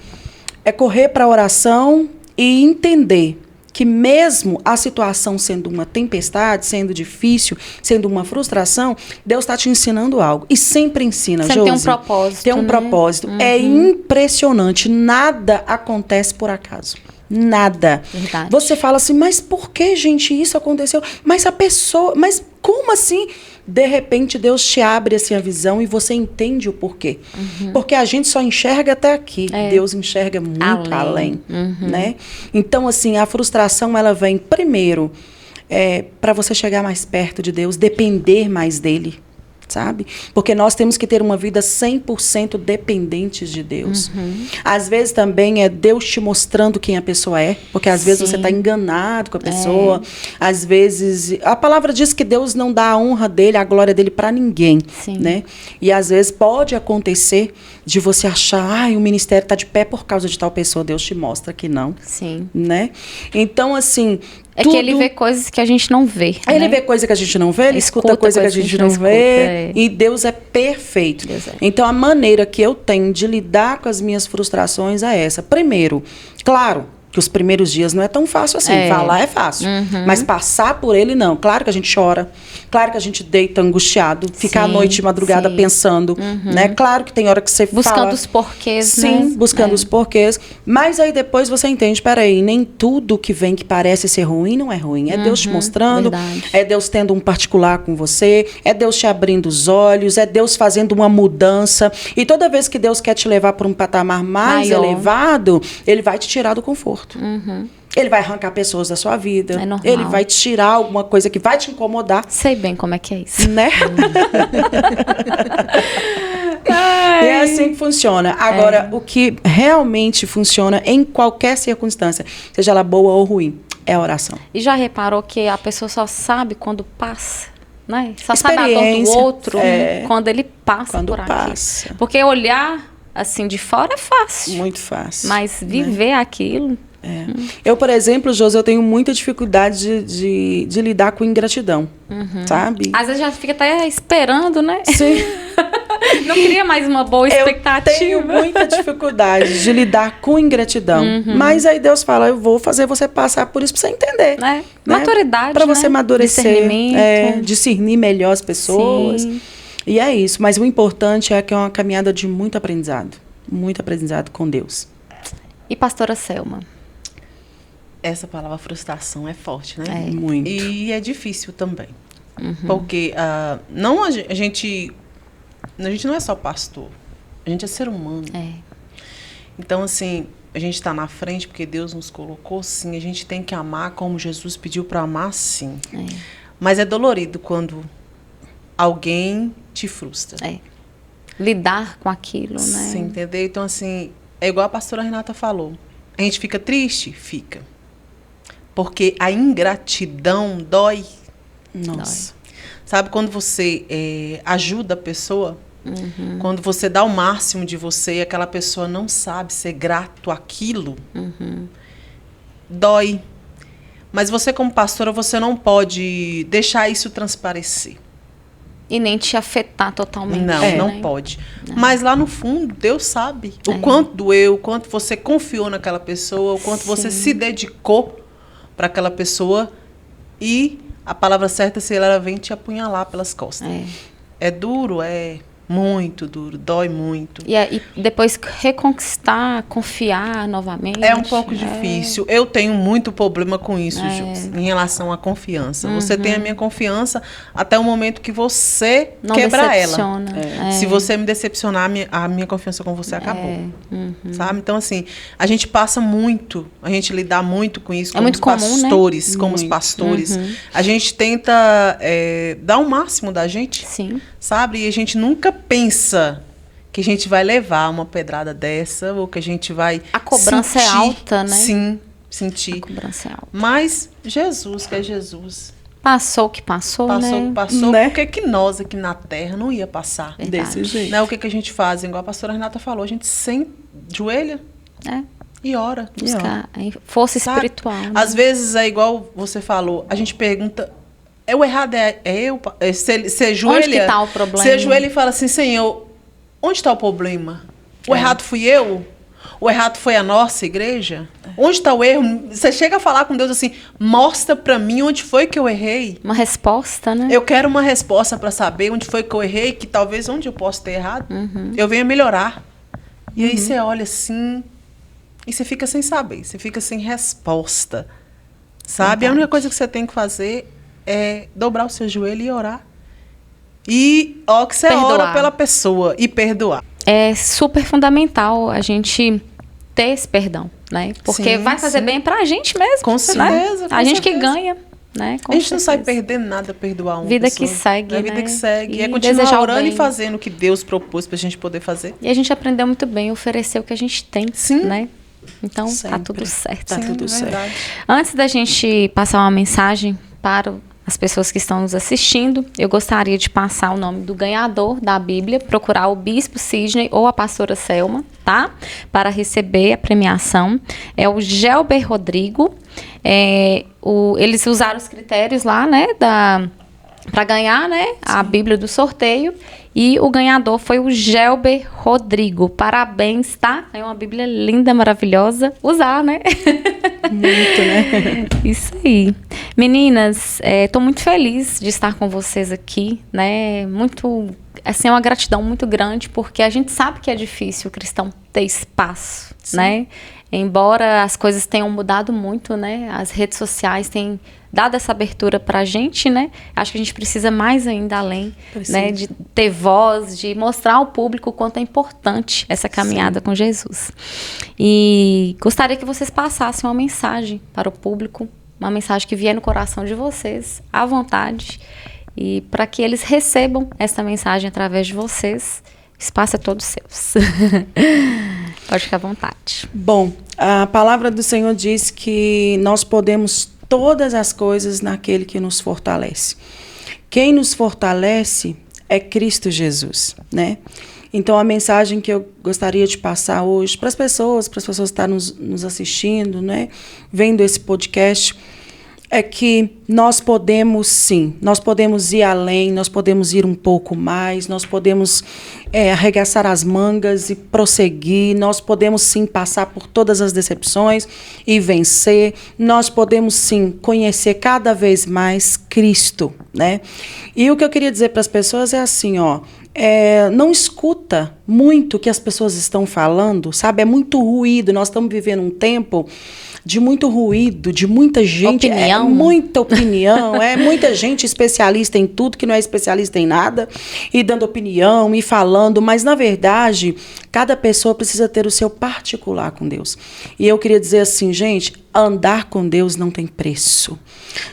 é correr para a oração e entender que mesmo a situação sendo uma tempestade, sendo difícil, sendo uma frustração, Deus está te ensinando algo. E sempre ensina, Josi. Sempre tem um propósito. Tem um propósito. É impressionante. Nada acontece por acaso. Nada. Verdade. Você fala assim, mas por que, gente, isso aconteceu? Mas a pessoa... Mas como assim? De repente, Deus te abre assim, a visão e você entende o porquê. Porque a gente só enxerga até aqui. Deus enxerga muito além. Né? Então, assim, a frustração, ela vem primeiro para você chegar mais perto de Deus, depender mais dele. Sabe? Porque nós temos que ter uma vida 100% dependentes de Deus. Às vezes também é Deus te mostrando quem a pessoa é, porque às vezes você está enganado com a pessoa, às vezes a palavra diz que Deus não dá a honra dele, a glória dele para ninguém, né? E às vezes pode acontecer de você achar, o ministério está de pé por causa de tal pessoa, Deus te mostra que não, né? Então assim, que ele vê coisas que a gente não vê. Ele vê coisa que a gente não vê, ele escuta coisa que a gente não vê. E Deus é perfeito. Então, a maneira que eu tenho de lidar com as minhas frustrações é essa. Primeiro, claro que os primeiros dias não é tão fácil assim. Falar é fácil. Mas passar por ele, não. Claro que a gente chora. Claro que a gente deita angustiado. Fica à noite, madrugada, pensando. Né? Claro que tem hora que você buscando os porquês, Sim, buscando os porquês. Mas aí depois você entende, peraí, nem tudo que vem que parece ser ruim não é ruim. É Deus te mostrando. É Deus tendo um particular com você. É Deus te abrindo os olhos. É Deus fazendo uma mudança. E toda vez que Deus quer te levar para um patamar mais elevado, Ele vai te tirar do conforto. Ele vai arrancar pessoas da sua vida. É normal. Ele vai tirar alguma coisa que vai te incomodar. Sei bem como é que é isso. Né? E é assim que funciona. Agora, o que realmente funciona em qualquer circunstância, seja ela boa ou ruim, é a oração. E já reparou que a pessoa só sabe quando passa? Né? Só sabe a dor do outro quando ele passa por aquilo. Porque olhar assim de fora é fácil. Muito fácil. Mas viver aquilo... Eu, por exemplo, Josi, eu tenho muita dificuldade de lidar com ingratidão, sabe? Às vezes já fica até esperando, né? Sim. Não cria mais uma boa expectativa. Eu tenho muita dificuldade de lidar com ingratidão. Mas aí Deus fala, eu vou fazer você passar por isso para você entender. Né? Maturidade, para você amadurecer, discernimento. discernir melhor as pessoas. Sim. E é isso. Mas o importante é que é uma caminhada de muito aprendizado com Deus. E pastora Selma? Essa palavra frustração é forte, né? Muito. E é difícil também. Porque não a gente não é só pastor, a gente é ser humano. Então, assim, a gente está na frente porque Deus nos colocou, sim. A gente tem que amar como Jesus pediu para amar, sim. Mas é dolorido quando alguém te frustra. Lidar com aquilo, né? Sim, entendeu? Então, assim, é igual a pastora Renata falou. A gente fica triste? Fica. Porque a ingratidão dói. Nossa. Sabe, quando você ajuda a pessoa, quando você dá o máximo de você e aquela pessoa não sabe ser grato àquilo, dói. Mas você, como pastora, você não pode deixar isso transparecer. E nem te afetar totalmente. Não pode. Mas lá no fundo, Deus sabe o quanto doeu, o quanto você confiou naquela pessoa, o quanto você se dedicou para aquela pessoa, e a palavra certa, se ela vem te apunhalar pelas costas. É duro, é muito duro, dói muito. E depois reconquistar, confiar novamente. É um pouco difícil. Eu tenho muito problema com isso, Jus, em relação à confiança. Você tem a minha confiança até o momento que você não quebra ela. Se você me decepcionar, a minha confiança com você acabou. Sabe? Então, assim, a gente passa muito, a gente lidar muito com isso, como os pastores, né? Como os pastores. A gente tenta dar o máximo da gente. Sim. Sabe? E a gente nunca pensa que a gente vai levar uma pedrada dessa, ou que a gente vai A cobrança sentir, é alta, né? Sim, sentir. A cobrança é alta. Mas Jesus, que é Jesus. Passou o que passou, né? Passou, né? Porque que nós aqui na Terra não ia passar. Verdade. Desse jeito. Né? O que a gente faz? Igual a pastora Renata falou, a gente joelha e ora. Buscar força espiritual. Né? Às vezes é igual você falou, a gente pergunta... O errado é eu? Você ajoelha, onde que está o problema? Você ajoelha e fala assim, Senhor, onde está o problema? O errado fui eu? O errado foi a nossa igreja? Onde está o erro? Você chega a falar com Deus assim, mostra para mim onde foi que eu errei. Uma resposta, né? Eu quero uma resposta para saber onde foi que eu errei, que talvez onde eu posso ter errado, eu venha melhorar. E aí você olha assim, e você fica sem saber, você fica sem resposta. Sabe? Verdade. A única coisa que você tem que fazer é dobrar o seu joelho e orar. E que você ora pela pessoa e perdoar. É super fundamental a gente ter esse perdão, né? Porque vai fazer bem pra gente mesmo. Com certeza. Né? A gente que ganha, né? A gente não sai perdendo nada perdoar uma vida pessoa. Que segue, é a vida que segue. E é continuar orando e fazendo o que Deus propôs pra gente poder fazer. E a gente aprendeu muito bem a oferecer o que a gente tem, né? Então, sempre. Tá tudo certo. Tá tudo certo. Antes da gente passar uma mensagem para as pessoas que estão nos assistindo, eu gostaria de passar o nome do ganhador da Bíblia, procurar o Bispo Sidney ou a pastora Selma, tá? Para receber a premiação. É o Gelber Rodrigo. Eles usaram os critérios lá, né, para ganhar, né, a Bíblia do sorteio. E o ganhador foi o Gelber Rodrigo. Parabéns, tá? É uma Bíblia linda, maravilhosa. Usar, né? Muito, né? Isso aí. Meninas, estou muito feliz de estar com vocês aqui, né? Muito, assim, uma gratidão muito grande, porque a gente sabe que é difícil o cristão ter espaço, né? Embora as coisas tenham mudado muito, né? As redes sociais têm dado essa abertura para a gente, né? Acho que a gente precisa mais ainda além, né? De ter voz, de mostrar ao público o quanto é importante essa caminhada com Jesus. E gostaria que vocês passassem uma mensagem para o público, uma mensagem que vier no coração de vocês, à vontade, e para que eles recebam essa mensagem através de vocês. O espaço é todo seu. Pode ficar à vontade. Bom, a palavra do Senhor diz que nós podemos todas as coisas naquele que nos fortalece. Quem nos fortalece é Cristo Jesus, né? Então, a mensagem que eu gostaria de passar hoje para as pessoas que estão nos assistindo, né, vendo esse podcast, é que nós podemos sim, nós podemos ir além, nós podemos ir um pouco mais, nós podemos arregaçar as mangas e prosseguir, nós podemos sim passar por todas as decepções e vencer, nós podemos sim conhecer cada vez mais Cristo, né? E o que eu queria dizer para as pessoas é assim, ó, não escuta muito o que as pessoas estão falando, sabe? É muito ruído, nós estamos vivendo um tempo de muito ruído, de muita gente, muita opinião, muita gente especialista em tudo, que não é especialista em nada, e dando opinião, e falando, mas na verdade, cada pessoa precisa ter o seu particular com Deus. E eu queria dizer assim, gente, andar com Deus não tem preço.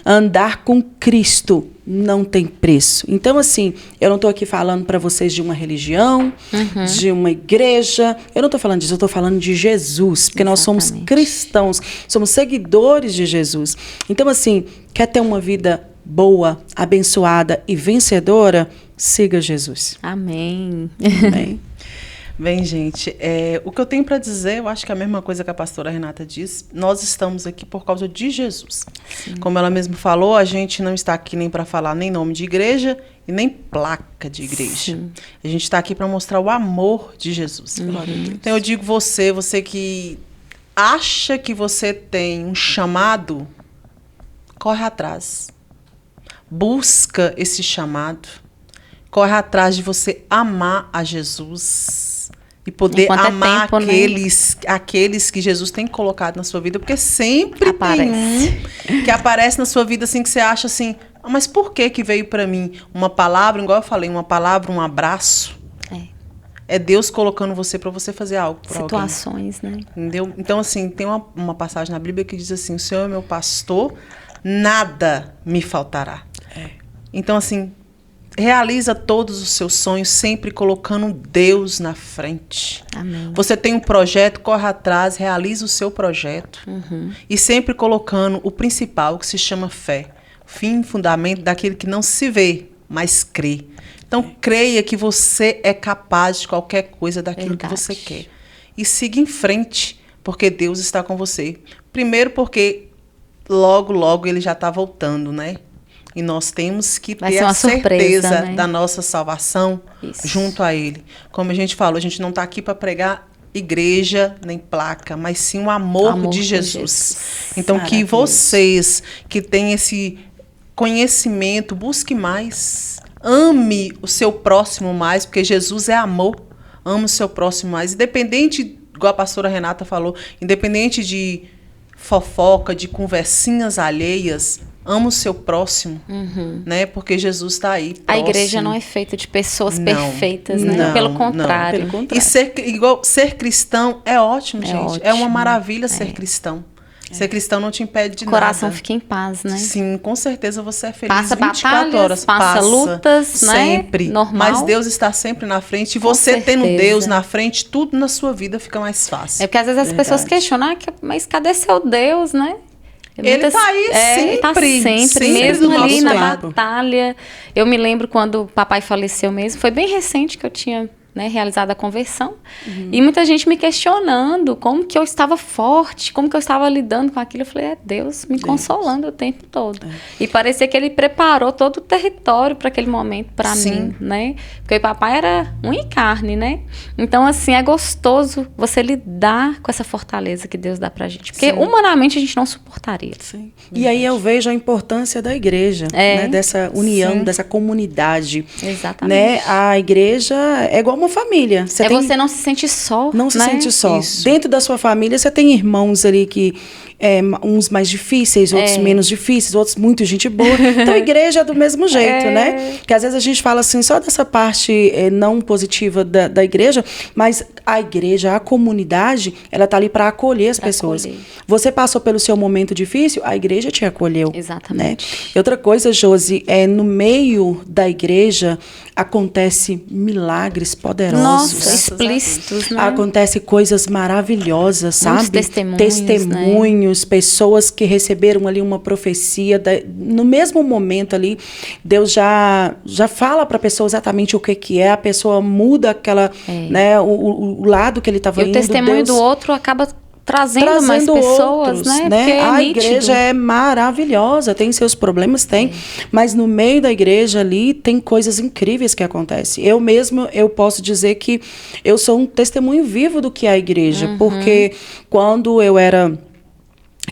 Andar com Cristo não tem preço. Então, assim, eu não estou aqui falando para vocês de uma religião, de uma igreja. Eu não estou falando disso, eu estou falando de Jesus. Porque nós somos cristãos, somos seguidores de Jesus. Então, assim, quer ter uma vida boa, abençoada e vencedora? Siga Jesus. Amém. Amém. Bem, gente, o que eu tenho para dizer, eu acho que é a mesma coisa que a pastora Renata disse, nós estamos aqui por causa de Jesus. Sim. Como ela mesma falou, a gente não está aqui nem para falar nem nome de igreja e nem placa de igreja. Sim. A gente está aqui para mostrar o amor de Jesus. Então eu digo você que acha que você tem um chamado, corre atrás. Busca esse chamado. Corre atrás de você amar a Jesus. E poder amar aqueles que Jesus tem colocado na sua vida. Porque sempre tem um que aparece na sua vida assim, que você acha assim, mas por que veio para mim? Uma palavra, igual eu falei, uma palavra, um abraço. É Deus colocando você para você fazer algo por situações, alguém. Né? Entendeu? Então, assim, tem uma passagem na Bíblia que diz assim, o Senhor é meu pastor, nada me faltará. Então, assim, realiza todos os seus sonhos, sempre colocando Deus na frente. Amém. Você tem um projeto, corre atrás, realiza o seu projeto. E sempre colocando o principal, que se chama fé. Fim e fundamento daquele que não se vê, mas crê. Então, creia que você é capaz de qualquer coisa daquilo que você quer. E siga em frente, porque Deus está com você. Primeiro porque logo, logo ele já está voltando, né? E nós temos que ter a certeza, né, da nossa salvação junto a Ele. Como a gente falou, a gente não está aqui para pregar igreja nem placa, mas sim o amor de Jesus. Então, que vocês que têm esse conhecimento, busque mais. Ame o seu próximo mais, porque Jesus é amor. Ame o seu próximo mais. Independente, igual a pastora Renata falou, independente de fofoca, de conversinhas alheias, ama o seu próximo, né? Porque Jesus está aí próximo. A igreja não é feita de pessoas perfeitas, né? Pelo contrário. Não. E ser cristão é ótimo, gente. Ótimo. É uma maravilha ser cristão. Ser cristão não te impede de nada. O coração fica em paz, né? Sim, com certeza você é feliz. Passa 24 horas. Passa lutas, né? Sempre. Normal. Mas Deus está sempre na frente. E você tendo Deus na frente, tudo na sua vida fica mais fácil. É porque às vezes as pessoas questionam, mas cadê seu Deus, né? Ele está aí sempre. Ele está sempre mesmo ali na tempo. Batalha. Eu me lembro quando o papai faleceu mesmo. Foi bem recente que eu tinha, né, realizado a conversão. E muita gente me questionando como que eu estava forte, como que eu estava lidando com aquilo. Eu falei, Deus me consolando o tempo todo. E parecia que ele preparou todo o território para aquele momento para mim, né? Porque o papai era unha e carne, né? Então, assim, é gostoso você lidar com essa fortaleza que Deus dá pra gente. Porque humanamente a gente não suportaria. Sim. E aí eu vejo a importância da igreja, né? Dessa união, dessa comunidade. Exatamente. Né? A igreja é igual uma família. Você não se sente só. Não se sente só. Isso. Dentro da sua família, você tem irmãos ali que uns mais difíceis, outros menos difíceis, outros muito gente boa. Então, a igreja é do mesmo jeito, né? Porque às vezes a gente fala assim, só dessa parte não positiva da igreja, mas a igreja, a comunidade, ela tá ali para acolher as pessoas. Você passou pelo seu momento difícil, a igreja te acolheu. Exatamente. Né? E outra coisa, Josi, no meio da igreja acontece milagres poderosos. Nossa, explícitos, né? Acontece coisas maravilhosas, sabe? Testemunhos, né? Pessoas que receberam ali uma profecia. No mesmo momento ali, Deus já fala para a pessoa exatamente o que é. A pessoa muda aquela, né, o lado que ele estava indo. E o testemunho do outro acaba trazendo mais pessoas, outros, né? né? A nítido. igreja é maravilhosa, tem seus problemas, mas no meio da igreja ali tem coisas incríveis que acontecem. Eu posso dizer que eu sou um testemunho vivo do que é a igreja, porque quando eu era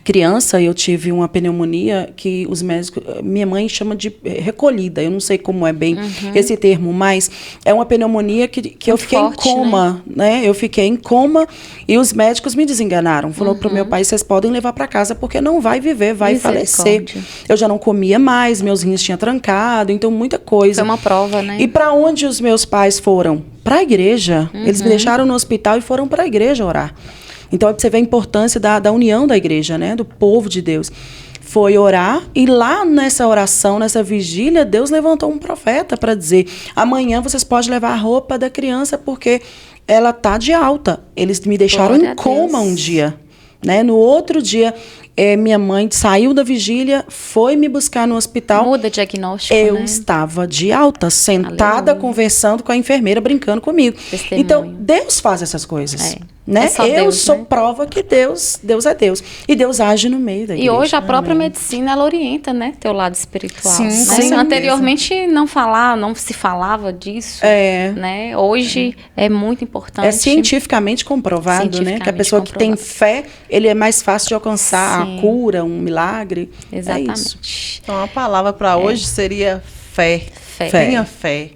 criança, eu tive uma pneumonia que os médicos... Minha mãe chama de recolhida. Eu não sei como é bem esse termo, mas é uma pneumonia que eu fiquei forte, em coma, né? Eu fiquei em coma e os médicos me desenganaram. Falou pro meu pai, vocês podem levar para casa porque não vai viver, vai falecer. Eu já não comia mais, meus rins tinham trancado, então muita coisa. Foi uma prova, né? E para onde os meus pais foram? Para a igreja. Eles me deixaram no hospital e foram para a igreja orar. Então, você vê a importância da união da igreja, né? Do povo de Deus. Foi orar e lá nessa oração, nessa vigília, Deus levantou um profeta para dizer: amanhã vocês podem levar a roupa da criança porque ela tá de alta. Eles me deixaram em coma um dia, né? No outro dia, minha mãe saiu da vigília, foi me buscar no hospital. Muda diagnóstico, Eu né? estava de alta, sentada, conversando com a enfermeira, brincando comigo. Testemunho. Então, Deus faz essas coisas. Né? É só eu Deus, sou né? prova que Deus é Deus. E Deus age no meio da igreja. E hoje a própria medicina, ela orienta, né? Teu lado espiritual. Sim, né? com certeza. Anteriormente não se falava disso. Né? Hoje é muito importante. É cientificamente comprovado, né? Que a pessoa que tem fé, ele é mais fácil de alcançar a cura, um milagre. Exatamente. É isso. Então, a palavra para hoje seria fé. Tenha fé.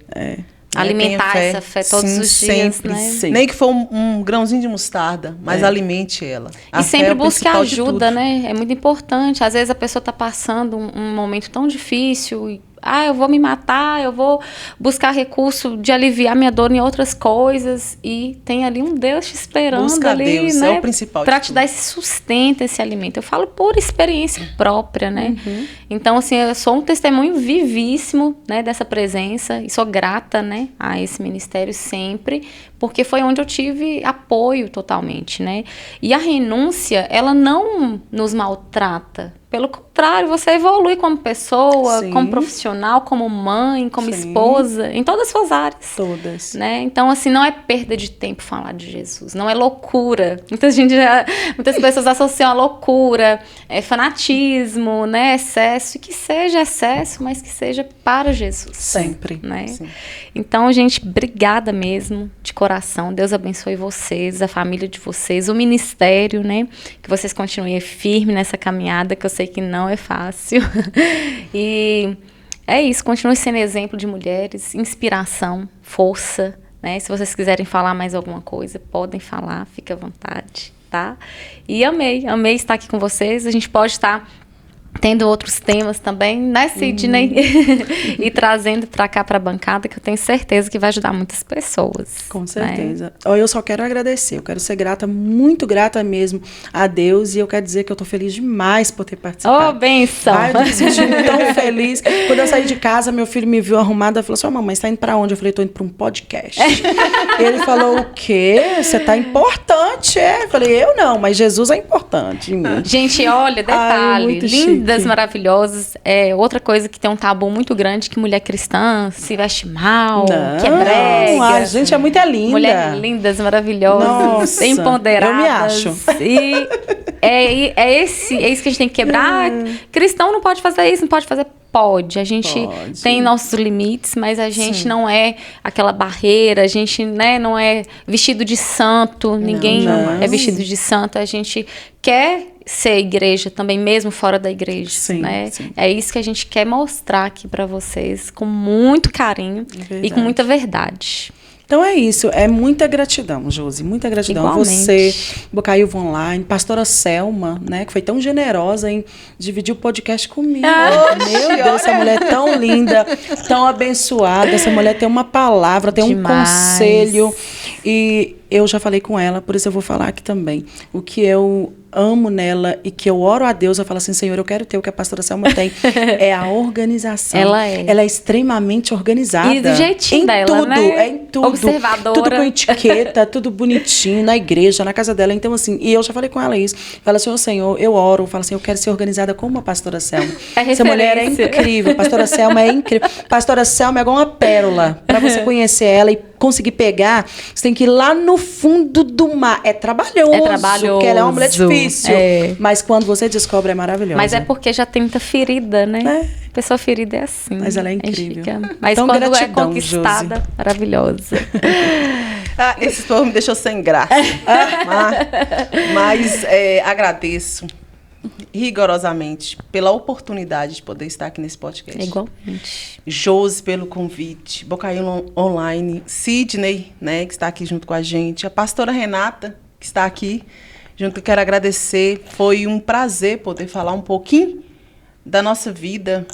Alimentar essa fé todos os dias, sempre. né? Sim. Nem que for um grãozinho de mostarda, mas alimente ela. E sempre busque ajuda, tudo. né? É muito importante. Às vezes a pessoa está passando um momento tão difícil e eu vou me matar, eu vou buscar recurso de aliviar minha dor em outras coisas. E tem ali um Deus te esperando. Busca ali, Deus, né? é o principal. Para te dar esse sustento, esse alimento. Eu falo por experiência própria, né? Então, assim, eu sou um testemunho vivíssimo, né, dessa presença. E sou grata, né, a esse ministério sempre, porque foi onde eu tive apoio totalmente, né? E a renúncia, ela não nos maltrata. Pelo contrário, você evolui como pessoa, como profissional, como mãe, como esposa, em todas as suas áreas. Todas. Né? Então, assim, não é perda de tempo falar de Jesus, não é loucura. Muitas pessoas associam a loucura, fanatismo, né, excesso, e que seja excesso, mas que seja para Jesus. Sempre. Né? Então, gente, obrigada mesmo, de coração. Deus abençoe vocês, a família de vocês, o ministério, né? Que vocês continuem firme nessa caminhada, que eu sei que não é fácil. E é isso, continue sendo exemplo de mulheres, inspiração, força, né? Se vocês quiserem falar mais alguma coisa, podem falar, fique à vontade, tá? E amei estar aqui com vocês. A gente pode estar tendo outros temas também, né, Sidney? E trazendo para cá, para a bancada, que eu tenho certeza que vai ajudar muitas pessoas. Com certeza. Né? Eu só quero agradecer, eu quero ser grata, muito grata mesmo a Deus, e eu quero dizer que eu estou feliz demais por ter participado. Oh, benção! Eu me sentindo tão feliz. Quando eu saí de casa, meu filho me viu arrumada e falou assim: mamãe, você está indo para onde? Eu falei: estou indo para um podcast. Ele falou: o quê? Você está importante, Eu falei: eu não, mas Jesus é importante em mim. Gente, olha, detalhe, lindas, maravilhosas. Outra coisa que tem um tabu muito grande, que mulher cristã se veste mal, que é brega. A gente é muito linda. Mulheres lindas, maravilhosas, Nossa, empoderadas. eu me acho. E é isso que a gente tem que quebrar. Cristão não pode fazer isso, não pode fazer. Pode, a gente tem nossos limites, mas a gente não é aquela barreira, a gente, né, não é vestido de santo, ninguém é vestido de santo, a gente quer ser igreja também, mesmo fora da igreja, né? É isso que a gente quer mostrar aqui para vocês, com muito carinho e com muita verdade. Então é isso, é muita gratidão, Josi, muita gratidão. Igualmente. Você, Bocaiúva Online, pastora Selma, né, que foi tão generosa em dividir o podcast comigo. Meu Deus, essa mulher é tão linda, tão abençoada, essa mulher tem uma palavra, tem um conselho. E eu já falei com ela, por isso eu vou falar aqui também. O que eu amo nela e que eu oro a Deus, eu falo assim, Senhor, eu quero ter o que a pastora Selma tem, é a organização. Ela é. Ela é extremamente organizada. E do jeitinho em dela, tudo, né? É em tudo. Observadora. Tudo com etiqueta, tudo bonitinho, na igreja, na casa dela. Então, assim, e eu já falei com ela isso. Fala assim, Senhor, eu oro, falo assim, eu quero ser organizada como a pastora Selma. Essa mulher é incrível, a pastora Selma é incrível. Pastora Selma é igual uma pérola. Para você conhecer ela e conseguir pegar, você tem que ir lá no fundo do mar. É trabalhoso. Porque ela é uma mulher difícil. Mas quando você descobre, é maravilhosa. Mas é porque já tem muita ferida, né? Pessoa ferida é assim. Mas ela é incrível. Mas então, quando gratidão, é conquistada, Josi. Maravilhosa. Esse povo me deixou sem graça. Mas agradeço rigorosamente pela oportunidade de poder estar aqui nesse podcast. Igualmente. Josi pelo convite, Bocaiúva Online, Sidney, né, que está aqui junto com a gente, a pastora Renata, que está aqui junto, quero agradecer. Foi um prazer poder falar um pouquinho da nossa vida,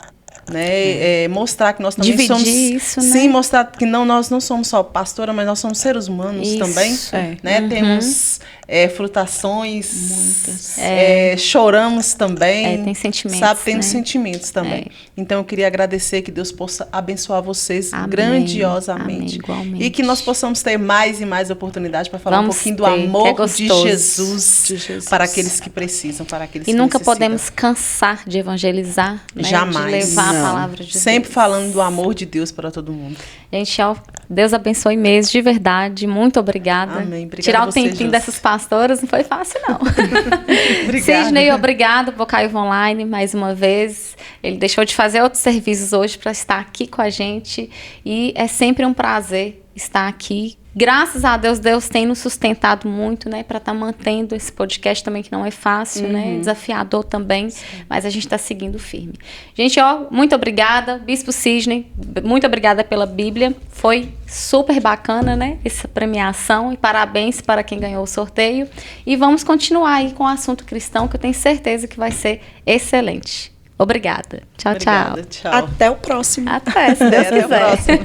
né, mostrar que nós também dividir somos isso, né? Sim, mostrar que nós não somos só pastora, mas nós somos seres humanos isso, também, né? Temos frutações, muitas, choramos também, tem sentimentos, sabe, temos né? sentimentos também. Então eu queria agradecer, que Deus possa abençoar vocês grandiosamente. Igualmente. E que nós possamos ter mais e mais oportunidades para falar um pouquinho do amor de Jesus para aqueles que precisam, para aqueles que nunca necessitam. podemos cansar de evangelizar, né? Jamais. De levar a palavra de Deus. Sempre falando do amor de Deus para todo mundo. Gente, Deus abençoe mesmo, de verdade. Muito obrigada. Amém. Obrigada. Tirar o tempinho dessas pastoras não foi fácil, não. Obrigada. Sidney, obrigado. Bocaiúva Online, mais uma vez. Ele deixou de fazer outros serviços hoje para estar aqui com a gente. E é sempre um prazer estar aqui. Graças a Deus, Deus tem nos sustentado muito, né, para estar mantendo esse podcast também, que não é fácil, né, desafiador também, mas a gente está seguindo firme. Gente, muito obrigada, Bispo Sidney, muito obrigada pela Bíblia, foi super bacana, né, essa premiação, e parabéns para quem ganhou o sorteio, e vamos continuar aí com o assunto cristão, que eu tenho certeza que vai ser excelente. Obrigada. Tchau, Obrigada, tchau. Até o próximo. Até, se Deus quiser. Até o próximo.